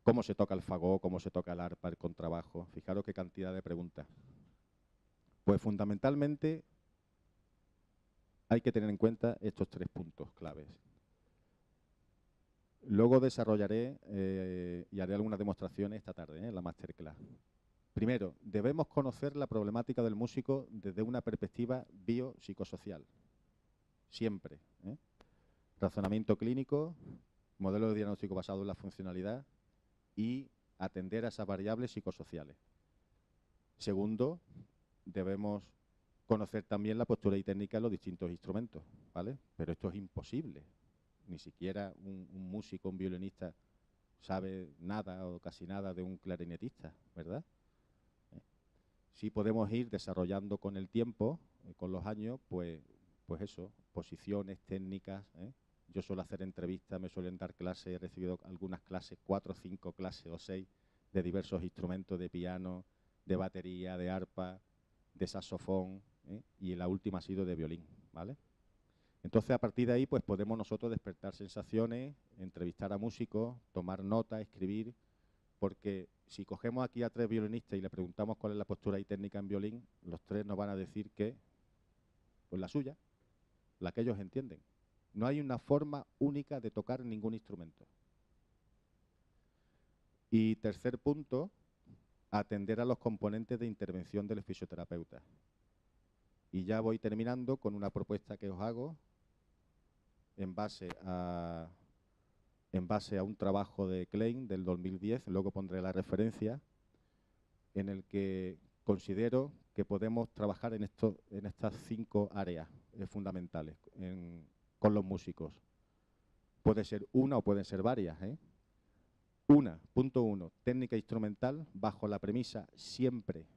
¿Cómo se toca el fagot? ¿Cómo se toca el arpa, el contrabajo? Fijaros qué cantidad de preguntas. Pues fundamentalmente hay que tener en cuenta estos 3 puntos claves. Luego desarrollaré y haré algunas demostraciones esta tarde en la masterclass. Primero, debemos conocer la problemática del músico desde una perspectiva biopsicosocial. Siempre. Razonamiento clínico, modelo de diagnóstico basado en la funcionalidad y atender a esas variables psicosociales. Segundo, debemos conocer también la postura y técnica de los distintos instrumentos, ¿vale? Pero esto es imposible. Ni siquiera un músico, un violinista, sabe nada o casi nada de un clarinetista, ¿verdad? Sí podemos ir desarrollando con el tiempo, con los años, pues pues eso, posiciones, técnicas, ¿eh? Yo suelo hacer entrevistas, me suelen dar clases, he recibido algunas clases, 4 o 5 clases o 6, de diversos instrumentos, de piano, de batería, de arpa, de saxofón, ¿eh? Y la última ha sido de violín, ¿vale? Entonces, a partir de ahí, pues podemos nosotros despertar sensaciones, entrevistar a músicos, tomar nota, escribir, porque si cogemos aquí a 3 violinistas y le preguntamos cuál es la postura y técnica en violín, los 3 nos van a decir que, pues la suya, la que ellos entienden. No hay una forma única de tocar ningún instrumento. Y tercer punto, atender a los componentes de intervención del fisioterapeuta. Y ya voy terminando con una propuesta que os hago en base a un trabajo de Klein del 2010, luego pondré la referencia, en el que considero que podemos trabajar en estas 5 áreas fundamentales con los músicos. Puede ser una o pueden ser varias, ¿eh? Punto 1, técnica instrumental, bajo la premisa siempre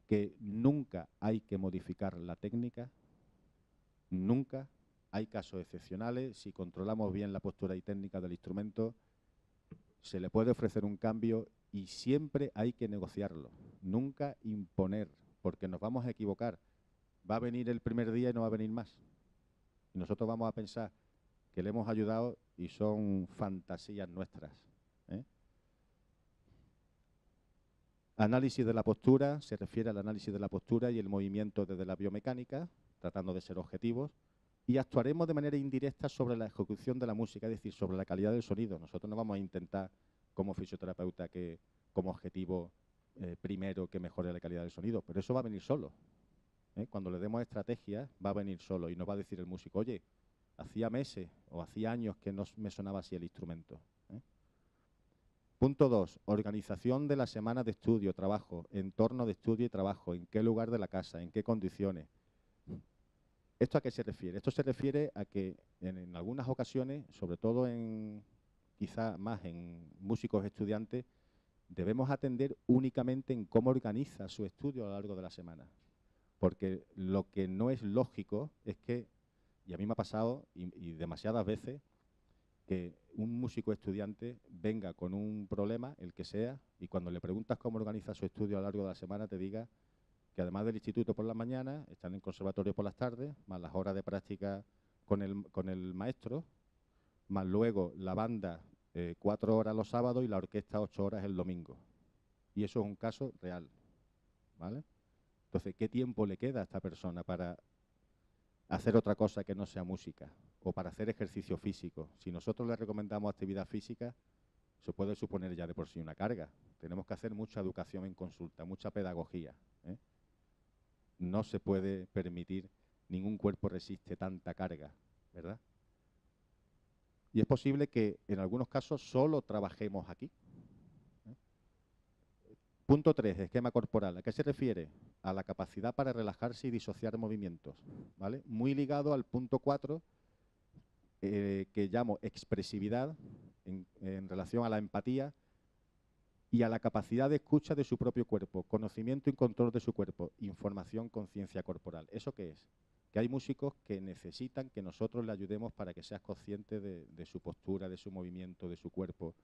que nunca hay que modificar la técnica, nunca. Hay casos excepcionales, si controlamos bien la postura y técnica del instrumento, se le puede ofrecer un cambio y siempre hay que negociarlo, nunca imponer, porque nos vamos a equivocar. Va a venir el primer día y no va a venir más. Y nosotros vamos a pensar que le hemos ayudado y son fantasías nuestras, ¿eh? Análisis de la postura, se refiere al análisis de la postura y el movimiento desde la biomecánica, tratando de ser objetivos. Y actuaremos de manera indirecta sobre la ejecución de la música, es decir, sobre la calidad del sonido. Nosotros no vamos a intentar, como fisioterapeuta, que como objetivo primero que mejore la calidad del sonido, pero eso va a venir solo, ¿eh? Cuando le demos estrategias, va a venir solo y nos va a decir el músico, oye, hacía meses o hacía años que no me sonaba así el instrumento, ¿eh? Punto 2, organización de la semana de estudio, trabajo, entorno de estudio y trabajo, en qué lugar de la casa, en qué condiciones. ¿Esto a qué se refiere? Esto se refiere a que en algunas ocasiones, sobre todo quizá más en músicos estudiantes, debemos atender únicamente en cómo organiza su estudio a lo largo de la semana. Porque lo que no es lógico es que, y a mí me ha pasado y demasiadas veces, que un músico estudiante venga con un problema, el que sea, y cuando le preguntas cómo organiza su estudio a lo largo de la semana, te diga que además del instituto por las mañanas, están en conservatorio por las tardes, más las horas de práctica con el maestro, más luego la banda 4 horas los sábados y la orquesta 8 horas el domingo. Y eso es un caso real, ¿vale? Entonces, ¿qué tiempo le queda a esta persona para hacer otra cosa que no sea música o para hacer ejercicio físico? Si nosotros le recomendamos actividad física, se puede suponer ya de por sí una carga. Tenemos que hacer mucha educación en consulta, mucha pedagogía, ¿eh? No se puede permitir, ningún cuerpo resiste tanta carga, ¿verdad? Y es posible que en algunos casos solo trabajemos aquí, ¿eh? Punto 3, esquema corporal. ¿A qué se refiere? A la capacidad para relajarse y disociar movimientos, ¿vale? Muy ligado al punto 4, que llamo expresividad, en relación a la empatía y a la capacidad de escucha de su propio cuerpo, conocimiento y control de su cuerpo, información, conciencia corporal. ¿Eso qué es? Que hay músicos que necesitan que nosotros le ayudemos para que seas consciente de su postura, de su movimiento, de su cuerpo.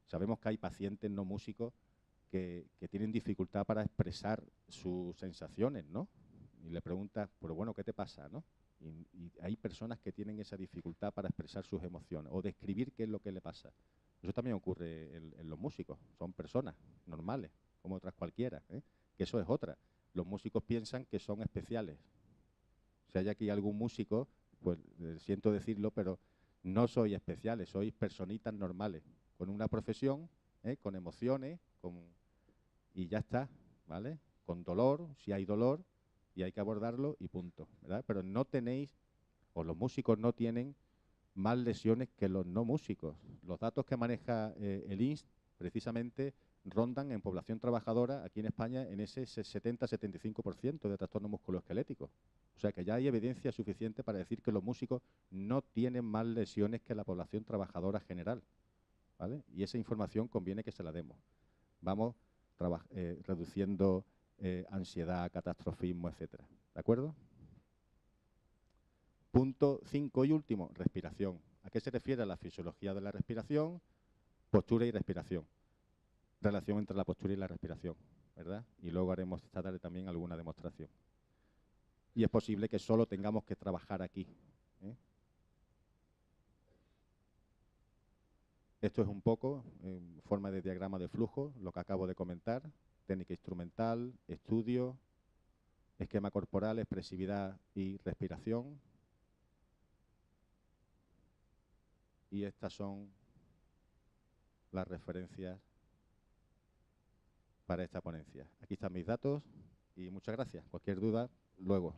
Sabemos que hay pacientes no músicos que tienen dificultad para expresar sus sensaciones, ¿no? Y le preguntas, pero bueno, ¿qué te pasa, no? Y hay personas que tienen esa dificultad para expresar sus emociones o describir qué es lo que le pasa. Eso también ocurre en los músicos. Son personas normales, como otras cualquiera, ¿eh? Que eso es otra. Los músicos piensan que son especiales. Si hay aquí algún músico, pues siento decirlo, pero no sois especiales, sois personitas normales, con una profesión, con emociones, y ya está, ¿vale? Con dolor, si hay dolor, y hay que abordarlo y punto, ¿verdad? Pero no tenéis, o los músicos no tienen más lesiones que los no músicos. Los datos que maneja el INSS precisamente rondan en población trabajadora aquí en España en ese 70-75% de trastorno musculoesquelético. O sea que ya hay evidencia suficiente para decir que los músicos no tienen más lesiones que la población trabajadora general, ¿vale? Y esa información conviene que se la demos. Vamos reduciendo ansiedad, catastrofismo, etcétera. ¿De acuerdo? Punto 5 y último, respiración. ¿A qué se refiere la fisiología de la respiración? Postura y respiración. Relación entre la postura y la respiración, ¿verdad? Y luego haremos esta tarde también alguna demostración. Y es posible que solo tengamos que trabajar aquí, ¿eh? Esto es un poco, en forma de diagrama de flujo, lo que acabo de comentar: técnica instrumental, estudio, esquema corporal, expresividad y respiración. Y estas son las referencias para esta ponencia. Aquí están mis datos y muchas gracias. Cualquier duda, luego.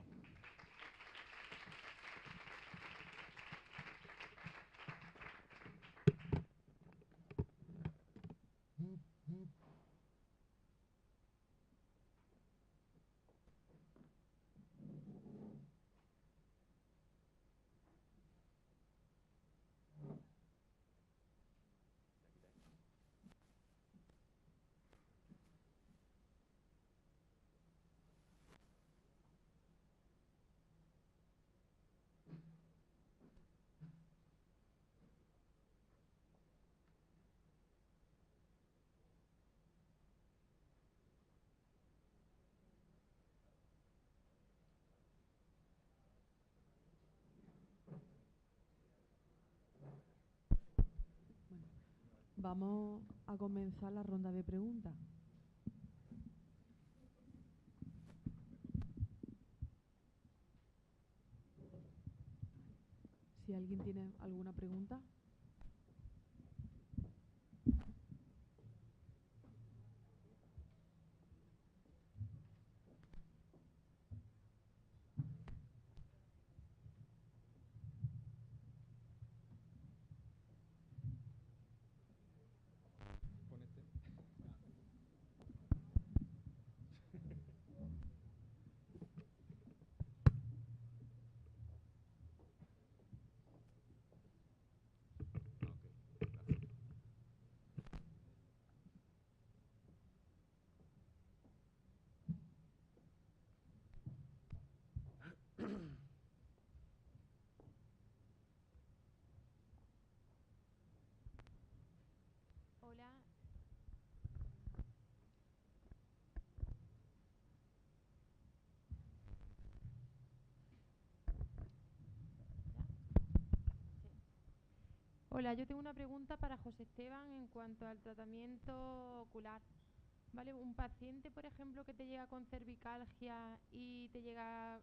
Bueno, vamos a comenzar la ronda de preguntas. Si alguien tiene alguna pregunta. Hola. Sí. Hola, yo tengo una pregunta para José Esteban en cuanto al tratamiento ocular. ¿Vale? Un paciente, por ejemplo, que te llega con cervicalgia y te llega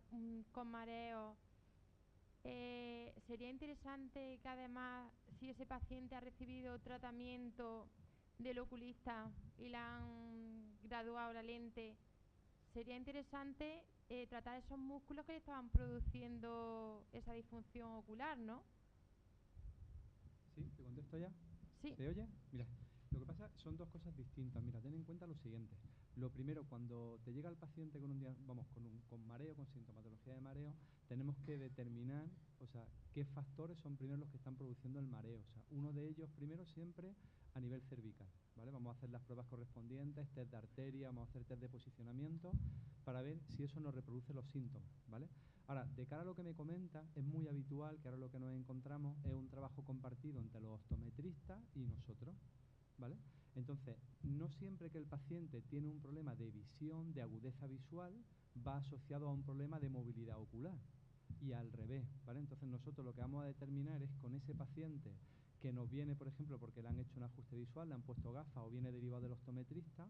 con mareo, sería interesante que además, si ese paciente ha recibido tratamiento del oculista y le han graduado la lente, sería interesante tratar esos músculos que le estaban produciendo esa disfunción ocular, ¿no? ¿Sí? ¿Te contesto ya? Sí. ¿Se oye? Mira, lo que pasa son dos cosas distintas. Mira, ten en cuenta lo siguiente. Lo primero, cuando te llega el paciente con con mareo, con sintomatología de mareo, tenemos que determinar, o sea, qué factores son primero los que están produciendo el mareo. O sea, uno de ellos primero siempre a nivel cervical, ¿vale? Vamos a hacer las pruebas correspondientes, test de arteria, vamos a hacer test de posicionamiento para ver si eso nos reproduce los síntomas, ¿vale? Ahora, de cara a lo que me comenta, es muy habitual que ahora lo que nos encontramos es un trabajo compartido entre los optometristas y nosotros, ¿vale? Entonces, no siempre que el paciente tiene un problema de visión, de agudeza visual, va asociado a un problema de movilidad ocular. Y al revés, ¿vale? Entonces, nosotros lo que vamos a determinar es con ese paciente que nos viene, por ejemplo, porque le han hecho un ajuste visual, le han puesto gafas o viene derivado del optometrista,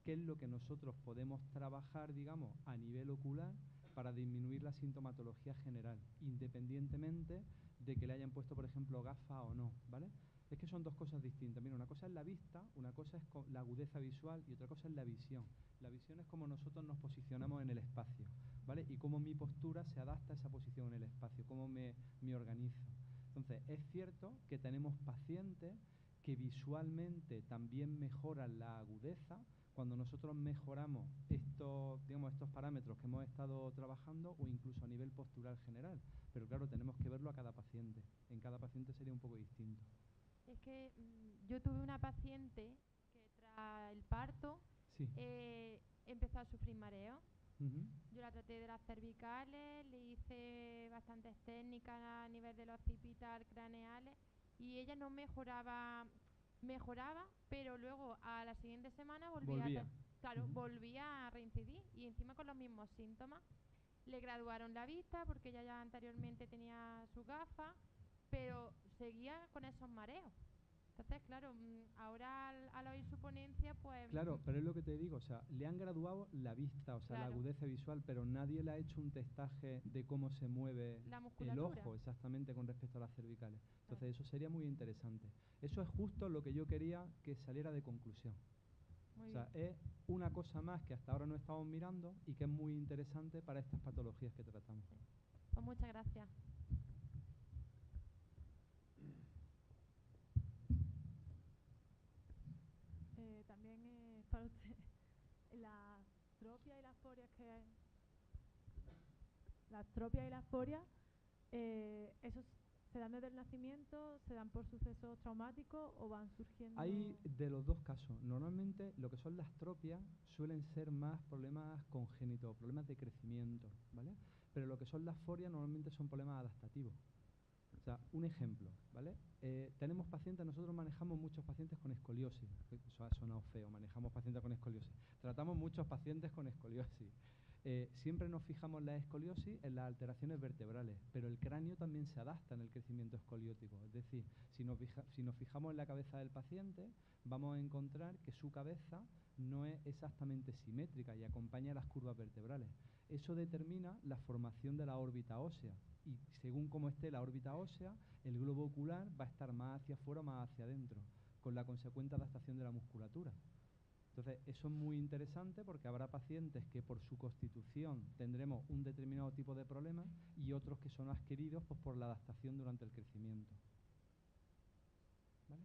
qué es lo que nosotros podemos trabajar, digamos, a nivel ocular para disminuir la sintomatología general, independientemente de que le hayan puesto, por ejemplo, gafas o no, ¿vale? Es que son dos cosas distintas. Mira, una cosa es la vista, una cosa es la agudeza visual y otra cosa es la visión. La visión es como nosotros nos posicionamos en el espacio, ¿vale? Y cómo mi postura se adapta a esa posición en el espacio, cómo me organizo. Entonces, es cierto que tenemos pacientes que visualmente también mejoran la agudeza cuando nosotros mejoramos estos parámetros que hemos estado trabajando o incluso a nivel postural general. Pero claro, tenemos que verlo a cada paciente. En cada paciente sería un poco distinto. Es que yo tuve una paciente que tras el parto Sí. empezó a sufrir mareo Ujú. Yo la traté de las cervicales, le hice bastantes técnicas a nivel de los occipital craneales y ella no mejoraba, pero luego a la siguiente semana Volvía. claro, Ujú. volvía a reincidir y encima con los mismos síntomas. Le graduaron la vista porque ella ya anteriormente tenía su gafa, pero seguía con esos mareos. Entonces, claro, ahora al oír su ponencia, pues Claro, pero es lo que te digo, o sea, le han graduado la vista, o sea, la claro, agudeza visual, pero nadie le ha hecho un testaje de cómo se mueve la el musculatura. ojo exactamente con respecto a las cervicales. Claro. Entonces, eso sería muy interesante. Eso es justo lo que yo quería que saliera de conclusión. Muy O sea, bien. es una cosa más que hasta ahora no estamos mirando y que es muy interesante para estas patologías que tratamos. Sí. Pues muchas gracias. También para usted, la astropia y las forias la astropia y las forias, ¿esos se dan desde el nacimiento, se dan por sucesos traumáticos o van surgiendo? Hay de los dos casos. Normalmente lo que son las tropias suelen ser más problemas congénitos, problemas de crecimiento, ¿vale? Pero lo que son las forias normalmente son problemas adaptativos. O sea, un ejemplo, ¿vale? Tenemos pacientes, nosotros manejamos muchos pacientes con escoliosis. Eso ha sonado feo, manejamos pacientes con escoliosis. Tratamos muchos pacientes con escoliosis. Siempre nos fijamos en la escoliosis, en las alteraciones vertebrales, pero el cráneo también se adapta en el crecimiento escoliótico. Es decir, si nos fijamos en la cabeza del paciente, vamos a encontrar que su cabeza no es exactamente simétrica y acompaña las curvas vertebrales. Eso determina la formación de la órbita ósea. Y según cómo esté la órbita ósea, el globo ocular va a estar más hacia afuera o más hacia adentro, con la consecuente adaptación de la musculatura. Entonces, eso es muy interesante porque habrá pacientes que por su constitución tendremos un determinado tipo de problema y otros que son adquiridos pues, por la adaptación durante el crecimiento. ¿Vale?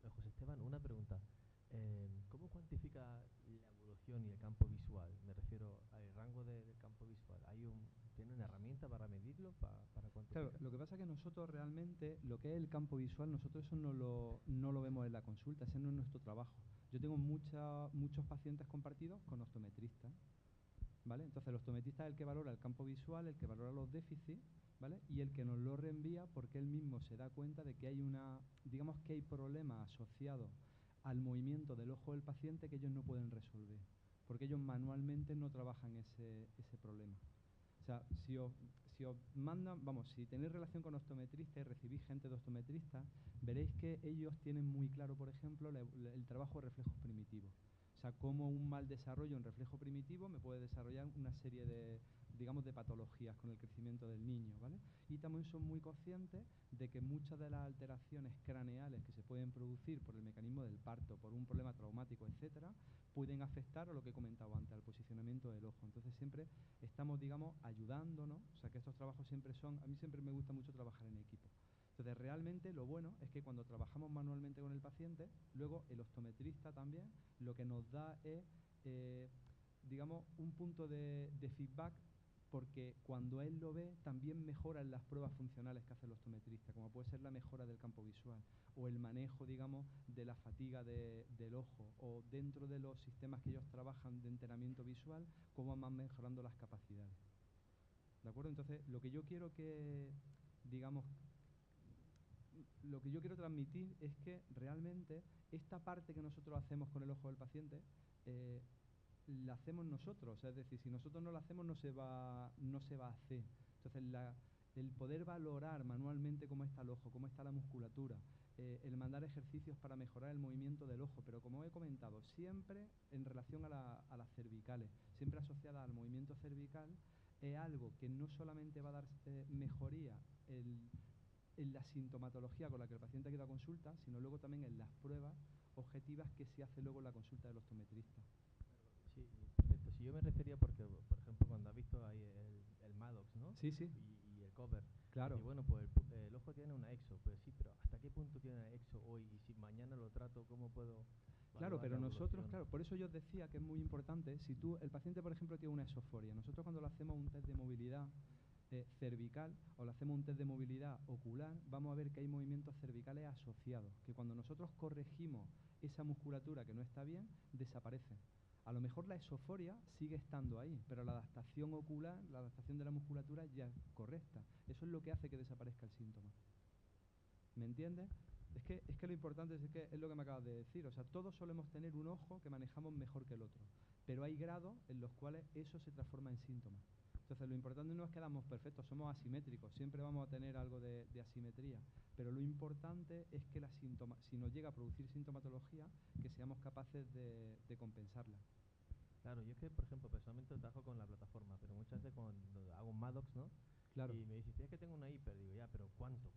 José Esteban, una pregunta. ¿Cómo cuantifica la evolución y el campo visual? Me refiero al rango del campo visual. ¿Tiene una herramienta para medirlo, para cuantificar? Claro, lo que pasa es que nosotros realmente, lo que es el campo visual, nosotros eso no lo vemos en la consulta, ese no es nuestro trabajo. Yo tengo muchos pacientes compartidos con optometristas, ¿vale? Entonces el optometrista es el que valora el campo visual, el que valora los déficits, ¿vale? Y el que nos lo reenvía porque él mismo se da cuenta de que digamos que hay problemas asociados al movimiento del ojo del paciente que ellos no pueden resolver, porque ellos manualmente no trabajan ese problema. O sea, si os mandan, si tenéis relación con optometristas y recibís gente de optometristas, veréis que ellos tienen muy claro, por ejemplo, el trabajo de reflejos primitivos. O sea, cómo un mal desarrollo en reflejo primitivo me puede desarrollar una serie de patologías con el crecimiento del niño, ¿vale? Y también son muy conscientes de que muchas de las alteraciones craneales que se pueden producir por el mecanismo del parto, por un problema traumático, etcétera, pueden afectar a lo que he comentado antes, al posicionamiento del ojo. Entonces siempre estamos, ayudándonos, o sea que estos trabajos a mí siempre me gusta mucho trabajar en equipo. Entonces realmente lo bueno es que cuando trabajamos manualmente con el paciente, luego el optometrista también lo que nos da es, un punto de feedback, porque cuando él lo ve también mejora en las pruebas funcionales que hace el optometrista, como puede ser la mejora del campo visual o el manejo, de la fatiga del ojo, o dentro de los sistemas que ellos trabajan de entrenamiento visual, cómo van mejorando las capacidades. ¿De acuerdo? Entonces, lo que yo quiero transmitir es que realmente esta parte que nosotros hacemos con el ojo del paciente, la hacemos nosotros. Es decir, si nosotros no la hacemos, no se va a hacer. Entonces, el poder valorar manualmente cómo está el ojo, cómo está la musculatura, el mandar ejercicios para mejorar el movimiento del ojo, pero como he comentado, siempre en relación a las cervicales, siempre asociada al movimiento cervical, es algo que no solamente va a dar mejoría en la sintomatología con la que el paciente ha ido a consulta, sino luego también en las pruebas objetivas que se hace luego en la consulta del optometrista. Sí, perfecto. Si yo me refería porque, por ejemplo, cuando has visto ahí el Maddox, ¿no? Sí, sí. Y el cover. Claro. Y bueno, pues el ojo tiene una exo. Pues sí, pero ¿hasta qué punto tiene una exo hoy? Y si mañana lo trato, ¿cómo puedo Claro, evaluar pero la nosotros, evolución? claro, por eso yo os decía que es muy importante, si el paciente, por ejemplo, tiene una esoforia, nosotros cuando le hacemos un test de movilidad, cervical o le hacemos un test de movilidad ocular, vamos a ver que hay movimientos cervicales asociados, que cuando nosotros corregimos esa musculatura que no está bien, desaparece. A lo mejor la esoforia sigue estando ahí, pero la adaptación ocular, la adaptación de la musculatura ya es correcta. Eso es lo que hace que desaparezca el síntoma. ¿Me entiendes? Es que lo importante es que es lo que me acabas de decir. O sea, todos solemos tener un ojo que manejamos mejor que el otro, pero hay grados en los cuales eso se transforma en síntomas. Entonces, lo importante no es que quedamos perfectos, somos asimétricos, siempre vamos a tener algo de asimetría, pero lo importante es que si nos llega a producir sintomatología, que seamos capaces de compensarla. Claro, yo es que, por ejemplo, personalmente trabajo con la plataforma, pero muchas veces cuando hago un Maddox, ¿no? Claro. Y me dices, es que tengo una hiper, digo, ya, pero ¿cuánto?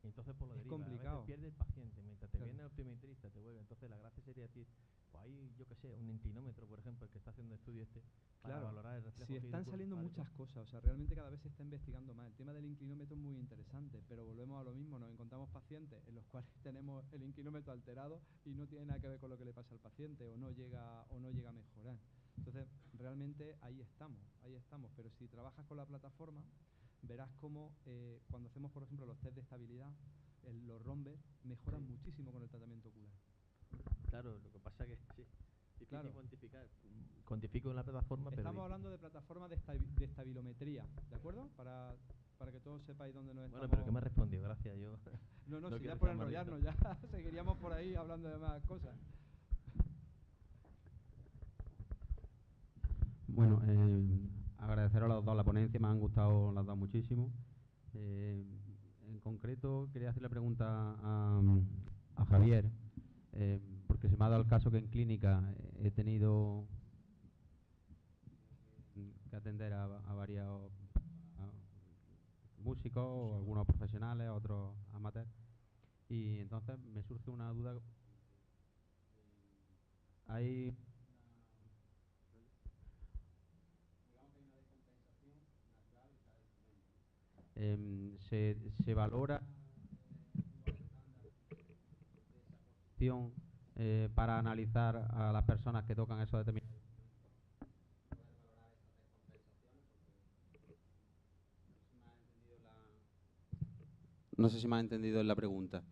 Y entonces por lo Es deriva, complicado. a veces pierde el paciente, mientras te Claro. viene el optometrista, te vuelve. Entonces la gracia sería decir, pues hay, yo qué sé, un inclinómetro, por ejemplo, el que está haciendo el estudio para Claro, valorar el reflejo si están saliendo físico-encefálico. muchas cosas, o sea, realmente cada vez se está investigando más. El tema del inclinómetro es muy interesante, pero volvemos a lo mismo, nos encontramos pacientes en los cuales tenemos el inclinómetro alterado y no tiene nada que ver con lo que le pasa al paciente o no llega a mejorar. Entonces, realmente ahí estamos, pero si trabajas con la plataforma, verás cómo cuando hacemos, por ejemplo, los test de estabilidad, los rombers mejoran muchísimo con el tratamiento ocular. Claro, lo que pasa que sí, difícil Claro. cuantificar. Cuantifico en la plataforma, pero Estamos hablando de plataformas de estabilometría, ¿de acuerdo? Para que todos sepáis dónde nos bueno, estamos... pero que me has respondido, gracias, yo. No, no si ya quiero por estar enrollarnos, malito. ya seguiríamos por ahí hablando de más cosas. Bueno, agradecer a los dos la ponencia, me han gustado las dos muchísimo. En concreto, quería hacer la pregunta a Javier, porque se me ha dado el caso que en clínica he tenido que atender a varios músicos, o algunos profesionales, otros amateurs, y entonces me surge una duda. Hay se valora para analizar a las personas que tocan esos determinados. No sé si me ha entendido en la pregunta.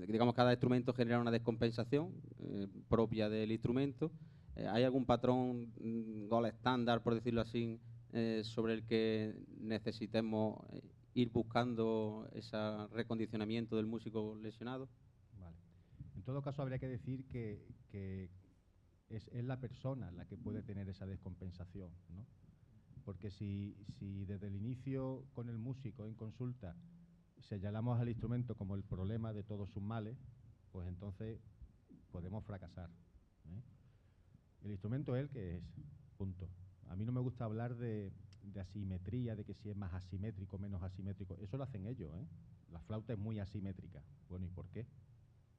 Digamos, cada instrumento genera una descompensación propia del instrumento. ¿Hay algún patrón gol estándar, por decirlo así, sobre el que necesitemos ir buscando ese recondicionamiento del músico lesionado? Vale. En todo caso, habría que decir que es la persona la que puede tener esa descompensación, ¿no? Porque si desde el inicio con el músico en consulta señalamos al instrumento como el problema de todos sus males, pues entonces podemos fracasar, ¿eh? El instrumento es el que es, punto. A mí no me gusta hablar de asimetría, de que si es más asimétrico o menos asimétrico. Eso lo hacen ellos, ¿eh? La flauta es muy asimétrica. Bueno, ¿y por qué?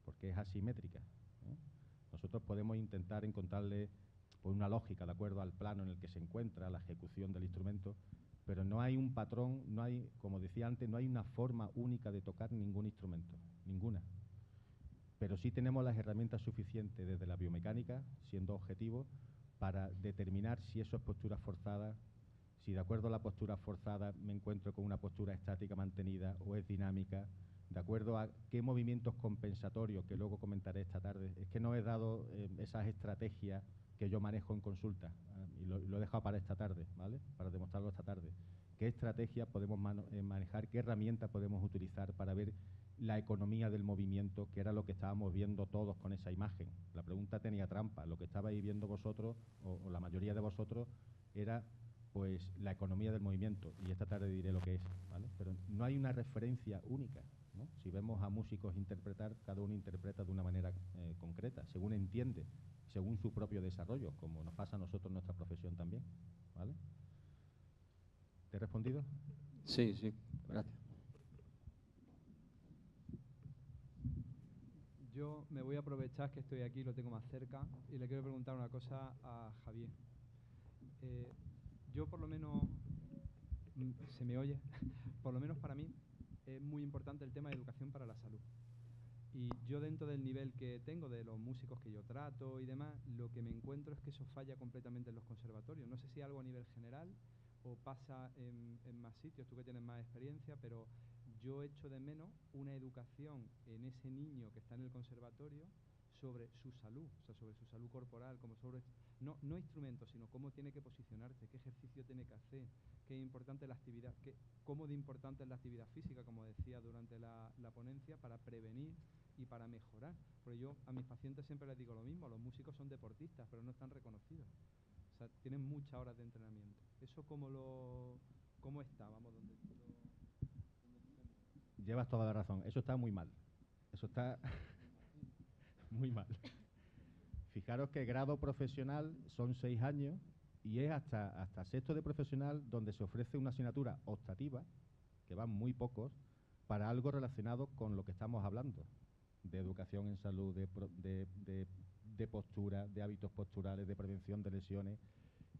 Porque es asimétrica, ¿eh? Nosotros podemos intentar encontrarle pues, una lógica de acuerdo al plano en el que se encuentra, la ejecución del instrumento, pero no hay un patrón, no hay, como decía antes, no hay una forma única de tocar ningún instrumento, ninguna. Pero sí tenemos las herramientas suficientes desde la biomecánica, siendo objetivos, para determinar si eso es postura forzada, si de acuerdo a la postura forzada me encuentro con una postura estática mantenida o es dinámica, de acuerdo a qué movimientos compensatorios, que luego comentaré esta tarde. Es que no he dado esas estrategias que yo manejo en consulta, y lo he dejado para esta tarde, ¿vale? Para demostrarlo esta tarde. ¿Qué estrategia podemos manejar, qué herramientas podemos utilizar para ver la economía del movimiento, que era lo que estábamos viendo todos con esa imagen? La pregunta tenía trampa. Lo que estabais viendo vosotros, o la mayoría de vosotros, era pues la economía del movimiento, y esta tarde diré lo que es, ¿vale? Pero no hay una referencia única, ¿no? Si vemos a músicos interpretar, cada uno interpreta de una manera concreta, según entiende, según su propio desarrollo, como nos pasa a nosotros en nuestra profesión también, ¿vale? ¿Te he respondido? Sí, sí, gracias. Yo me voy a aprovechar que estoy aquí, lo tengo más cerca, y le quiero preguntar una cosa a Javier. Yo por lo menos, ¿se me oye? Por lo menos para mí es muy importante el tema de educación para la salud. Y yo dentro del nivel que tengo, de los músicos que yo trato y demás, lo que me encuentro es que eso falla completamente en los conservatorios. No sé si algo a nivel general o pasa en más sitios, tú que tienes más experiencia, pero yo echo de menos una educación en ese niño que está en el conservatorio sobre su salud, o sea, sobre su salud corporal, como sobre, no instrumentos, sino cómo tiene que posicionarse, qué ejercicio tiene que hacer, qué importante es la actividad, cómo de importante es la actividad física, como decía durante la ponencia, para prevenir y para mejorar. Porque yo a mis pacientes siempre les digo lo mismo, los músicos son deportistas, pero no están reconocidos. O sea, tienen muchas horas de entrenamiento. ¿Eso cómo está? Vamos, donde Llevas toda la razón. Eso está muy mal. Eso está muy mal. Fijaros que grado profesional son 6 años y es hasta sexto de profesional donde se ofrece una asignatura optativa, que van muy pocos, para algo relacionado con lo que estamos hablando, de educación en salud, de postura, de hábitos posturales, de prevención de lesiones.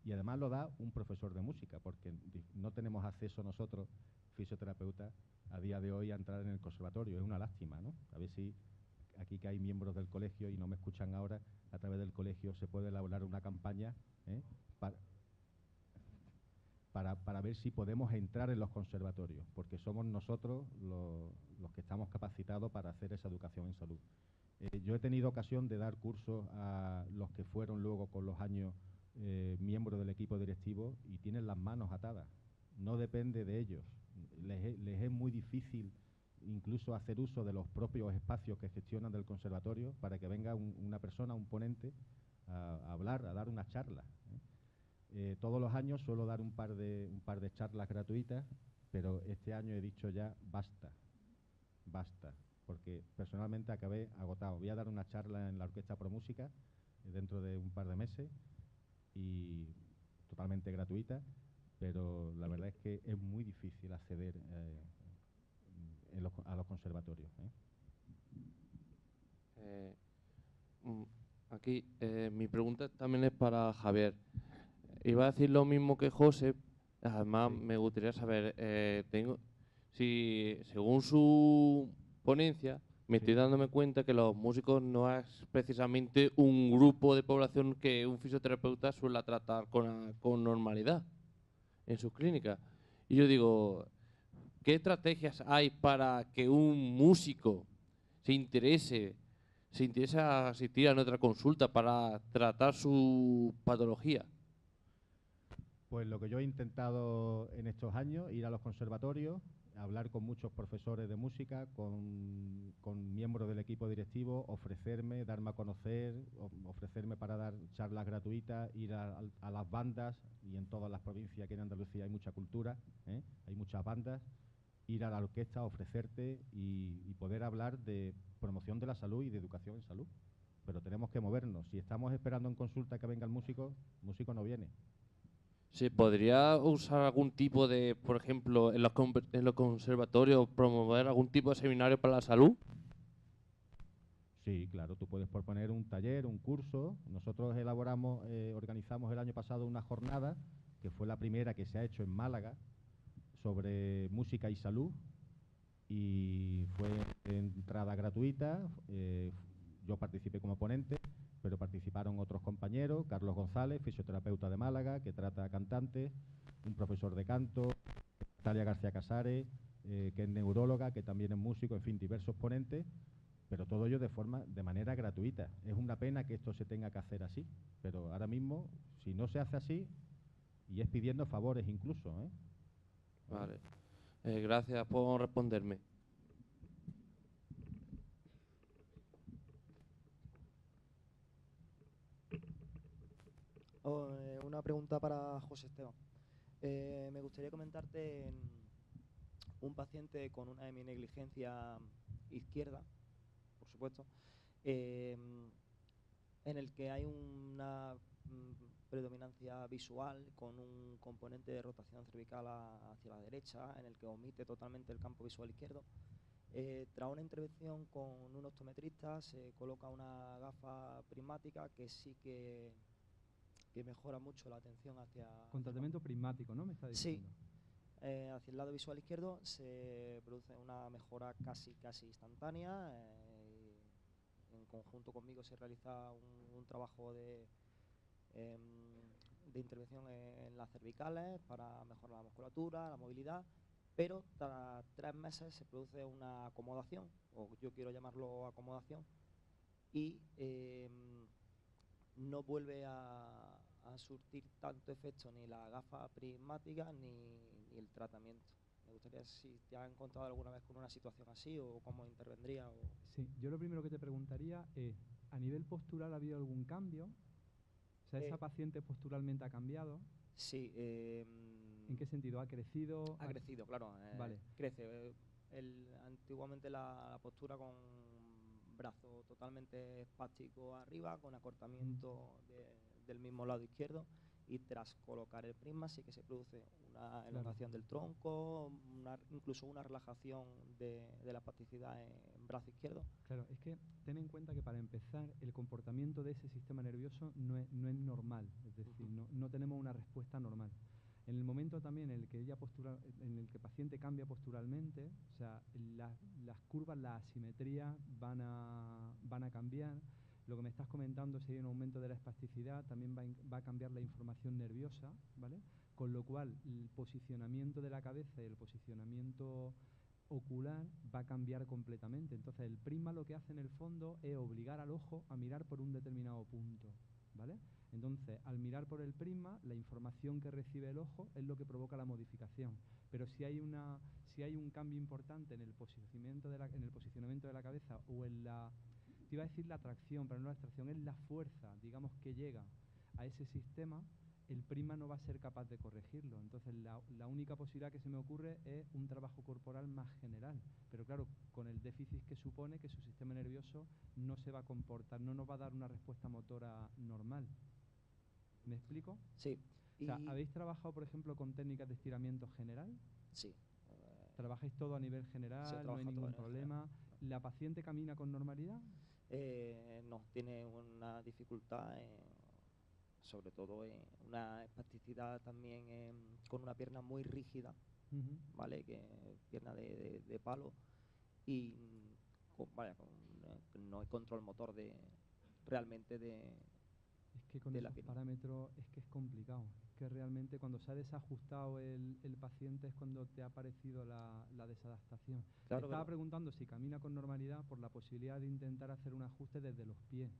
Y además lo da un profesor de música, porque no tenemos acceso nosotros, fisioterapeutas, a día de hoy a entrar en el conservatorio. Es una lástima, ¿no? A ver si aquí que hay miembros del colegio y no me escuchan ahora, a través del colegio se puede elaborar una campaña para ver si podemos entrar en los conservatorios, porque somos nosotros los que estamos capacitados para hacer esa educación en salud. Yo he tenido ocasión de dar cursos a los que fueron luego con los años miembros del equipo directivo y tienen las manos atadas. No depende de ellos. Les es muy difícil incluso hacer uso de los propios espacios que gestionan del conservatorio para que venga una persona, un ponente, a hablar, a dar una charla. Todos los años suelo dar un par de charlas gratuitas, pero este año he dicho ya basta, porque personalmente acabé agotado. Voy a dar una charla en la Orquesta Promúsica dentro de un par de meses y totalmente gratuita, pero la verdad es que es muy difícil acceder a los conservatorios. Aquí mi pregunta también es para Javier. Iba a decir lo mismo que José, además Sí. me gustaría saber, si según su ponencia, me Sí. estoy dándome cuenta que los músicos no es precisamente un grupo de población que un fisioterapeuta suele tratar con normalidad en sus clínicas. Y yo digo, ¿qué estrategias hay para que un músico se interese a asistir a nuestra consulta para tratar su patología? Pues lo que yo he intentado en estos años, ir a los conservatorios, hablar con muchos profesores de música, con miembros del equipo directivo, ofrecerme, darme a conocer, ofrecerme para dar charlas gratuitas, ir a las bandas, y en todas las provincias aquí en Andalucía hay mucha cultura, hay muchas bandas, ir a la orquesta, ofrecerte y poder hablar de promoción de la salud y de educación en salud. Pero tenemos que movernos. Si estamos esperando en consulta que venga el músico no viene. ¿Se podría usar algún tipo de, por ejemplo, en los conservatorios, promover algún tipo de seminario para la salud? Sí, claro, tú puedes proponer un taller, un curso. Nosotros organizamos el año pasado una jornada, que fue la primera que se ha hecho en Málaga, sobre música y salud, y fue entrada gratuita. Yo participé como ponente, pero participaron otros compañeros, Carlos González, fisioterapeuta de Málaga, que trata a cantantes, un profesor de canto, Natalia García Casares, que es neuróloga, que también es músico, en fin, diversos ponentes, pero todo ello de manera gratuita. Es una pena que esto se tenga que hacer así, pero ahora mismo, si no se hace así, y es pidiendo favores incluso, Vale. Gracias por responderme. Una pregunta para José Esteban. Me gustaría comentarte un paciente con una heminegligencia izquierda, por supuesto, en el que hay una predominancia visual con un componente de rotación cervical hacia la derecha, en el que omite totalmente el campo visual izquierdo. Tras una intervención con un optometrista se coloca una gafa prismática que sí que mejora mucho la atención hacia... Con tratamiento prismático, ¿no? Me está diciendo. Sí. Hacia el lado visual izquierdo se produce una mejora casi instantánea. En conjunto conmigo se realiza un trabajo de intervención en las cervicales para mejorar la musculatura, la movilidad, pero tras 3 meses se produce una acomodación, o yo quiero llamarlo acomodación, y no vuelve a surtir tanto efecto ni la gafa prismática ni el tratamiento. Me gustaría si te has encontrado alguna vez con una situación así o cómo intervendría. Sí, yo lo primero que te preguntaría es, ¿a nivel postural ha habido algún cambio? O sea, ¿esa paciente posturalmente ha cambiado? Sí. ¿En qué sentido? ¿Ha crecido? Ha crecido, claro. Vale. Crece. Antiguamente la postura con brazo totalmente espástico arriba, con acortamiento del mismo lado izquierdo, y tras colocar el prisma sí que se produce una elongación del tronco, incluso una relajación de la espasticidad en brazo izquierdo. Claro, es que ten en cuenta que para empezar el comportamiento de ese sistema nervioso no es normal, es decir, no tenemos una respuesta normal. En el momento también en el que en el que el paciente cambia posturalmente, o sea, las curvas, la asimetría van a cambiar. Lo que me estás comentando, si hay un aumento de la espasticidad, también va a cambiar la información nerviosa, ¿vale? Con lo cual, el posicionamiento de la cabeza y el posicionamiento ocular va a cambiar completamente. Entonces, el prisma lo que hace en el fondo es obligar al ojo a mirar por un determinado punto, ¿vale? Entonces, al mirar por el prisma, la información que recibe el ojo es lo que provoca la modificación. Pero si hay un cambio importante en el posicionamiento de la cabeza o en te iba a decir la tracción, pero no la extracción, es la fuerza, digamos, que llega a ese sistema, el prisma no va a ser capaz de corregirlo. Entonces, la única posibilidad que se me ocurre es un trabajo corporal más general. Pero claro, con el déficit que supone que su sistema nervioso no se va a comportar, no nos va a dar una respuesta motora normal. ¿Me explico? Sí. O sea, ¿habéis trabajado, por ejemplo, con técnicas de estiramiento general? Sí. ¿Trabajáis todo a nivel general? ¿No hay ningún problema? ¿La paciente camina con normalidad? No, tiene una dificultad, sobre todo una espasticidad también con una pierna muy rígida, ¿vale? Que pierna de palo, y no hay control motor realmente de Es que con esos parámetros es que es complicado. Es que realmente cuando se ha desajustado el paciente es cuando te ha aparecido la desadaptación. Claro, Estaba preguntando si camina con normalidad por la posibilidad de intentar hacer un ajuste desde los pies.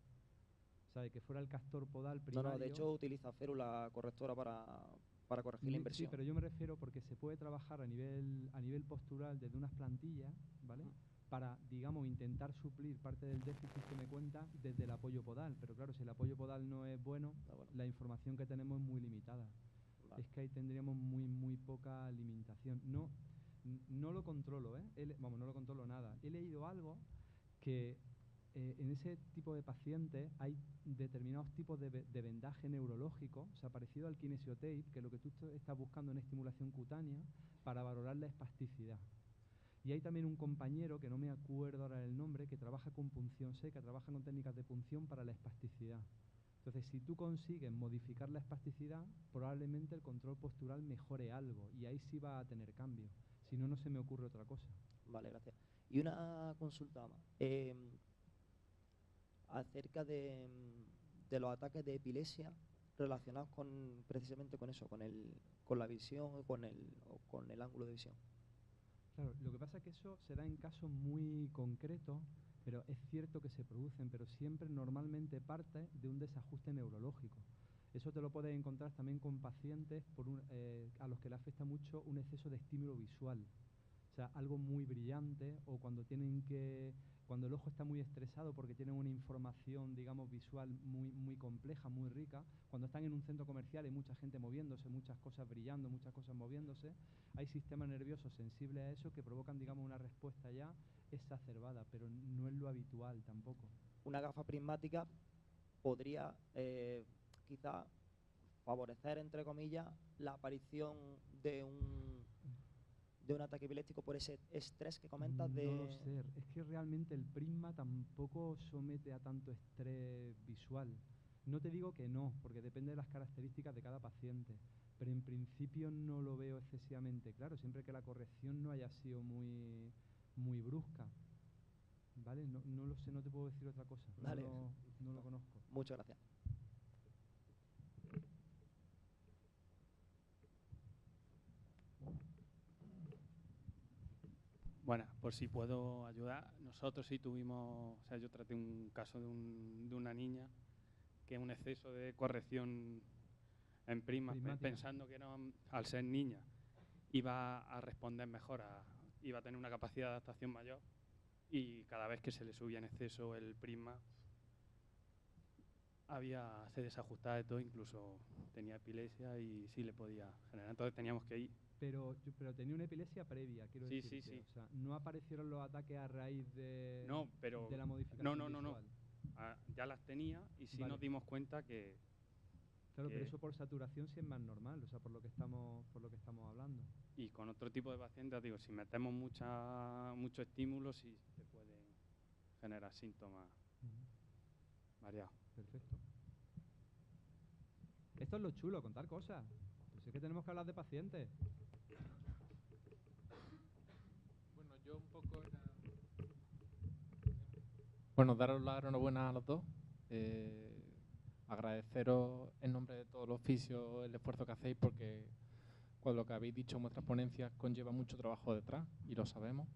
O sea, de que fuera el castor podal primario. No, de hecho utiliza férula correctora para corregir la inversión. Sí, pero yo me refiero porque se puede trabajar a nivel postural desde unas plantillas, ¿vale? Para, digamos, intentar suplir parte del déficit que me cuenta desde el apoyo podal. Pero claro, si el apoyo podal no es bueno, la información que tenemos es muy limitada. Es que ahí tendríamos muy poca limitación. No lo controlo, ¿eh? No lo controlo nada. He leído algo que en ese tipo de pacientes hay determinados tipos de vendaje neurológico, o sea, parecido al kinesiotape, que es lo que tú estás buscando en estimulación cutánea, para valorar la espasticidad. Y hay también un compañero, que no me acuerdo ahora el nombre, que trabaja con punción seca, trabaja con técnicas de punción para la espasticidad. Entonces, si tú consigues modificar la espasticidad, probablemente el control postural mejore algo, y ahí sí va a tener cambio. Si no, no se me ocurre otra cosa. Vale, gracias. Y una consulta más. Acerca de los ataques de epilepsia relacionados precisamente con eso, con la visión o con el ángulo de visión. Claro, lo que pasa es que eso se da en casos muy concretos, pero es cierto que se producen, pero siempre normalmente parte de un desajuste neurológico. Eso te lo puedes encontrar también con pacientes a los que le afecta mucho un exceso de estímulo visual. O sea, algo muy brillante, o cuando el ojo está muy estresado porque tienen una información, digamos, visual muy compleja, muy rica. Cuando están en un centro comercial hay mucha gente moviéndose, muchas cosas brillando, muchas cosas moviéndose. Hay sistemas nerviosos sensibles a eso que provocan, digamos, una respuesta ya exacerbada, pero no es lo habitual tampoco. Una gafa prismática podría quizá favorecer, entre comillas, la aparición de un ataque epiléptico por ese estrés que comentas. No lo sé, es que realmente el prisma tampoco somete a tanto estrés visual. No te digo que no, porque depende de las características de cada paciente, pero en principio no lo veo excesivamente claro, siempre que la corrección no haya sido muy brusca. ¿Vale? No lo sé, no te puedo decir otra cosa. Vale. No lo conozco. Muchas gracias. Bueno, por si puedo ayudar, nosotros sí tuvimos, o sea, yo traté un caso de una niña que un exceso de corrección en prima, pensando que era, al ser niña, iba a responder mejor, iba a tener una capacidad de adaptación mayor, y cada vez que se le subía en exceso el prisma, se desajustaba de todo, incluso tenía epilepsia y sí le podía generar. Entonces teníamos que ir. Pero tenía una epilepsia previa, quiero Sí, decir. sí. O sea, ¿no aparecieron los ataques a raíz de, no, pero, de la modificación no. visual? Ya las tenía y sí Vale. nos dimos cuenta que... Claro, pero eso por saturación sí es más normal, o sea, por lo que estamos hablando. Y con otro tipo de pacientes, digo, si metemos mucho estímulo, sí se pueden generar síntomas variados. Perfecto. Esto es lo chulo, contar cosas. Pues es que tenemos que hablar de pacientes. Bueno, yo un poco Bueno, daros la enhorabuena a los dos. Agradeceros en nombre de todo el oficio el esfuerzo que hacéis, porque con lo que habéis dicho en vuestras ponencias conlleva mucho trabajo detrás, y lo sabemos.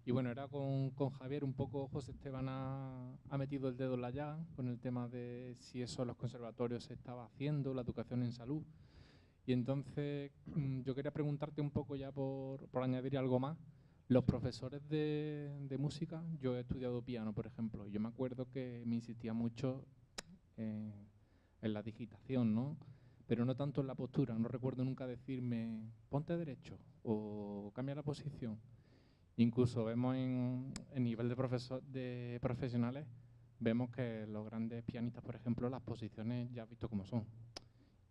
Y bueno, era con Javier, un poco José Esteban ha metido el dedo en la llaga con el tema de si eso en los conservatorios se estaba haciendo, la educación en salud. Y entonces yo quería preguntarte un poco, ya por añadir algo más, los profesores de música. Yo he estudiado piano, por ejemplo, y yo me acuerdo que me insistía mucho en la digitación, ¿no? Pero no tanto en la postura. No recuerdo nunca decirme ponte derecho o cambia la posición. Incluso vemos en nivel de profesionales, vemos que los grandes pianistas, por ejemplo, las posiciones ya has visto cómo son.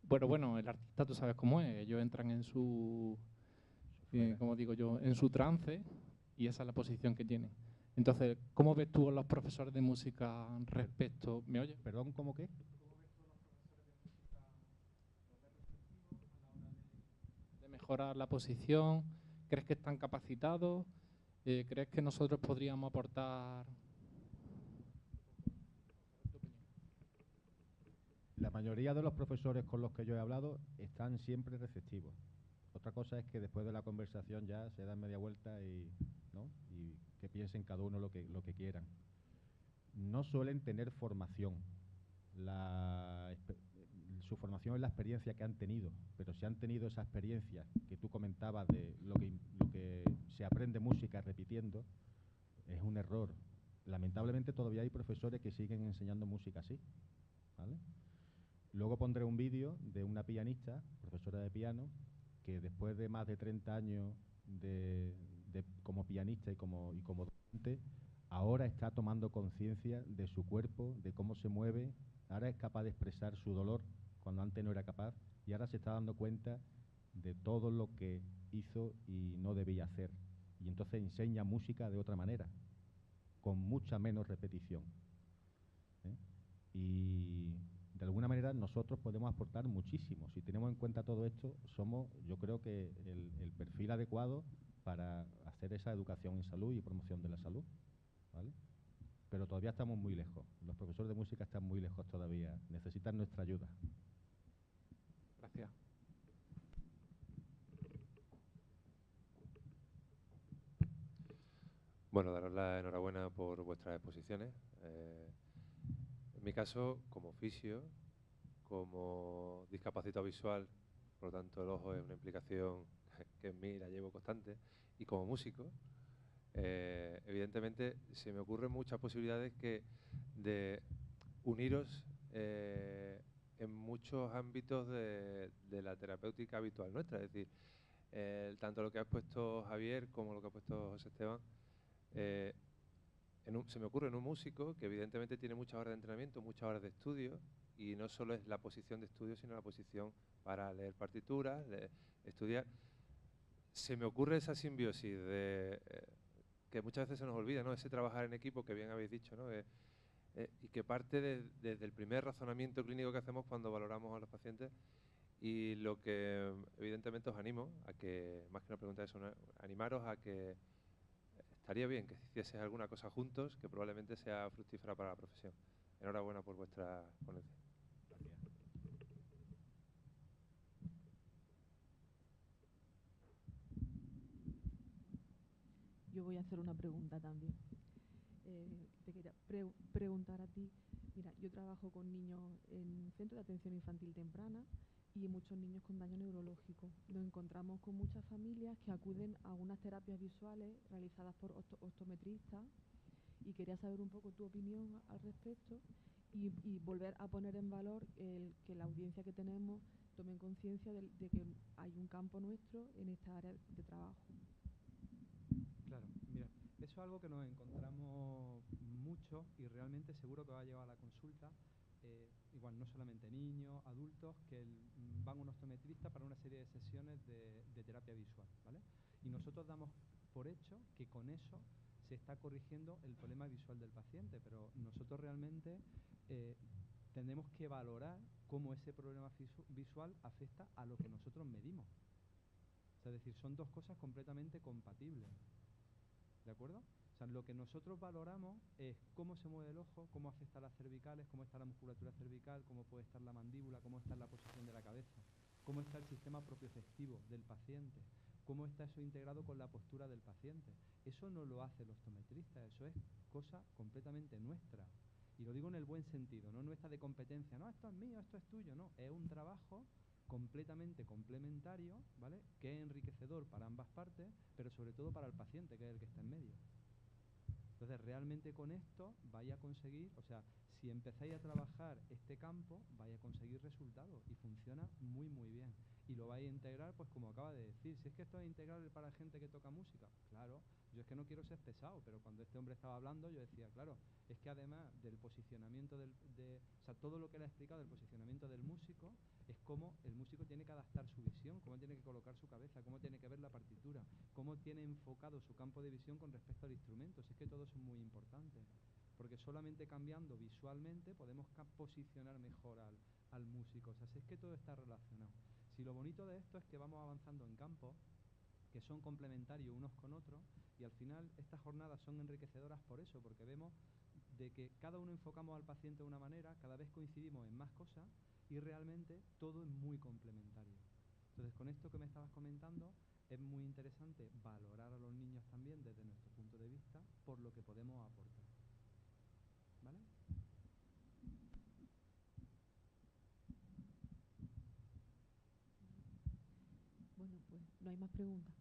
Bueno, el artista tú sabes cómo es, ellos entran en su, como digo yo, en su trance, y esa es la posición que tienen. Entonces, ¿cómo ves tú a los profesores de música respecto? ¿Me oyes? Perdón, ¿cómo qué? De mejorar la posición, ¿crees que están capacitados? ¿Crees que nosotros podríamos aportar? La mayoría de los profesores con los que yo he hablado están siempre receptivos. Otra cosa es que después de la conversación ya se dan media vuelta y que piensen cada uno lo que quieran. No suelen tener formación. Su formación es la experiencia que han tenido, pero si han tenido esa experiencia que tú comentabas de lo que se aprende música repitiendo, es un error. Lamentablemente todavía hay profesores que siguen enseñando música así, ¿vale? Luego pondré un vídeo de una pianista, profesora de piano, que después de más de 30 años como pianista y como docente, ahora está tomando conciencia de su cuerpo, de cómo se mueve, ahora es capaz de expresar su dolor cuando antes no era capaz, y ahora se está dando cuenta de todo lo que hizo y no debía hacer. Y entonces enseña música de otra manera, con mucha menos repetición. Y de alguna manera nosotros podemos aportar muchísimo. Si tenemos en cuenta todo esto, somos, yo creo que el perfil adecuado para hacer esa educación en salud y promoción de la salud, ¿vale? Pero todavía estamos muy lejos. Los profesores de música están muy lejos todavía. Necesitan nuestra ayuda. Gracias. Bueno, daros la enhorabuena por vuestras exposiciones. En mi caso, como fisio, como discapacitado visual, por lo tanto el ojo es una implicación que en mí la llevo constante, y como músico, evidentemente se me ocurren muchas posibilidades de uniros en muchos ámbitos de la terapéutica habitual nuestra. Es decir, tanto lo que ha expuesto Javier como lo que ha puesto José Esteban, se me ocurre en un músico que evidentemente tiene muchas horas de entrenamiento, muchas horas de estudio, y no solo es la posición de estudio, sino la posición para leer partituras, estudiar. Se me ocurre esa simbiosis que muchas veces se nos olvida, ¿no? Ese trabajar en equipo que bien habéis dicho, ¿no? Y que parte desde el primer razonamiento clínico que hacemos cuando valoramos a los pacientes, y lo que evidentemente os animo a que, más que una pregunta de eso, animaros a que estaría bien que hicieses alguna cosa juntos que probablemente sea fructífera para la profesión. Enhorabuena por vuestra ponencia. Yo yo voy a hacer una pregunta también. Te quería preguntar a ti. Mira, yo trabajo con niños en centro de atención infantil temprana y muchos niños con daño neurológico. Nos encontramos con muchas familias que acuden a unas terapias visuales realizadas por optometristas y quería saber un poco tu opinión al respecto y volver a poner en valor que la audiencia que tenemos tome conciencia de que hay un campo nuestro en esta área de trabajo. Claro, mira, eso es algo que nos encontramos mucho y realmente seguro que va a llevar a la consulta, igual no solamente niños, adultos, que van a un optometrista para una serie de sesiones de terapia visual, ¿vale? Y nosotros damos por hecho que con eso se está corrigiendo el problema visual del paciente, pero nosotros realmente tenemos que valorar cómo ese problema visual afecta a lo que nosotros medimos. O sea, es decir, son dos cosas completamente compatibles. ¿De acuerdo? O sea, lo que nosotros valoramos es cómo se mueve el ojo, cómo afecta a las cervicales, cómo está la musculatura cervical, cómo puede estar la mandíbula, cómo está la posición de la cabeza, cómo está el sistema propioceptivo del paciente, cómo está eso integrado con la postura del paciente. Eso no lo hace el optometrista, eso es cosa completamente nuestra. Y lo digo en el buen sentido, no nuestra de competencia, no, esto es mío, esto es tuyo, no, es un trabajo completamente complementario, ¿vale? Que es enriquecedor para ambas partes, pero sobre todo para el paciente, que es el que está en medio. Entonces, realmente con esto vais a conseguir, o sea, si empezáis a trabajar este campo, vais a conseguir resultados y funciona muy, muy bien. Y lo vais a integrar, pues como acaba de decir, si es que esto es integral para gente que toca música, claro, yo es que no quiero ser pesado, pero cuando este hombre estaba hablando, yo decía, claro, es que además del posicionamiento o sea, todo lo que le ha explicado del posicionamiento del músico, es cómo el músico tiene que adaptar su visión, cómo tiene que colocar su cabeza, cómo tiene que ver la partitura, cómo tiene enfocado su campo de visión con respecto al instrumento. Si es que todo eso es muy importante, porque solamente cambiando visualmente podemos posicionar mejor al músico. O sea, si es que todo está relacionado. Si lo bonito de esto es que vamos avanzando en campos que son complementarios unos con otros y al final estas jornadas son enriquecedoras por eso, porque vemos de que cada uno enfocamos al paciente de una manera, cada vez coincidimos en más cosas y realmente todo es muy complementario. Entonces, con esto que me estabas comentando, es muy interesante valorar a los niños también desde nuestro punto de vista por lo que podemos aportar. ¿Vale? Bueno, pues no hay más preguntas.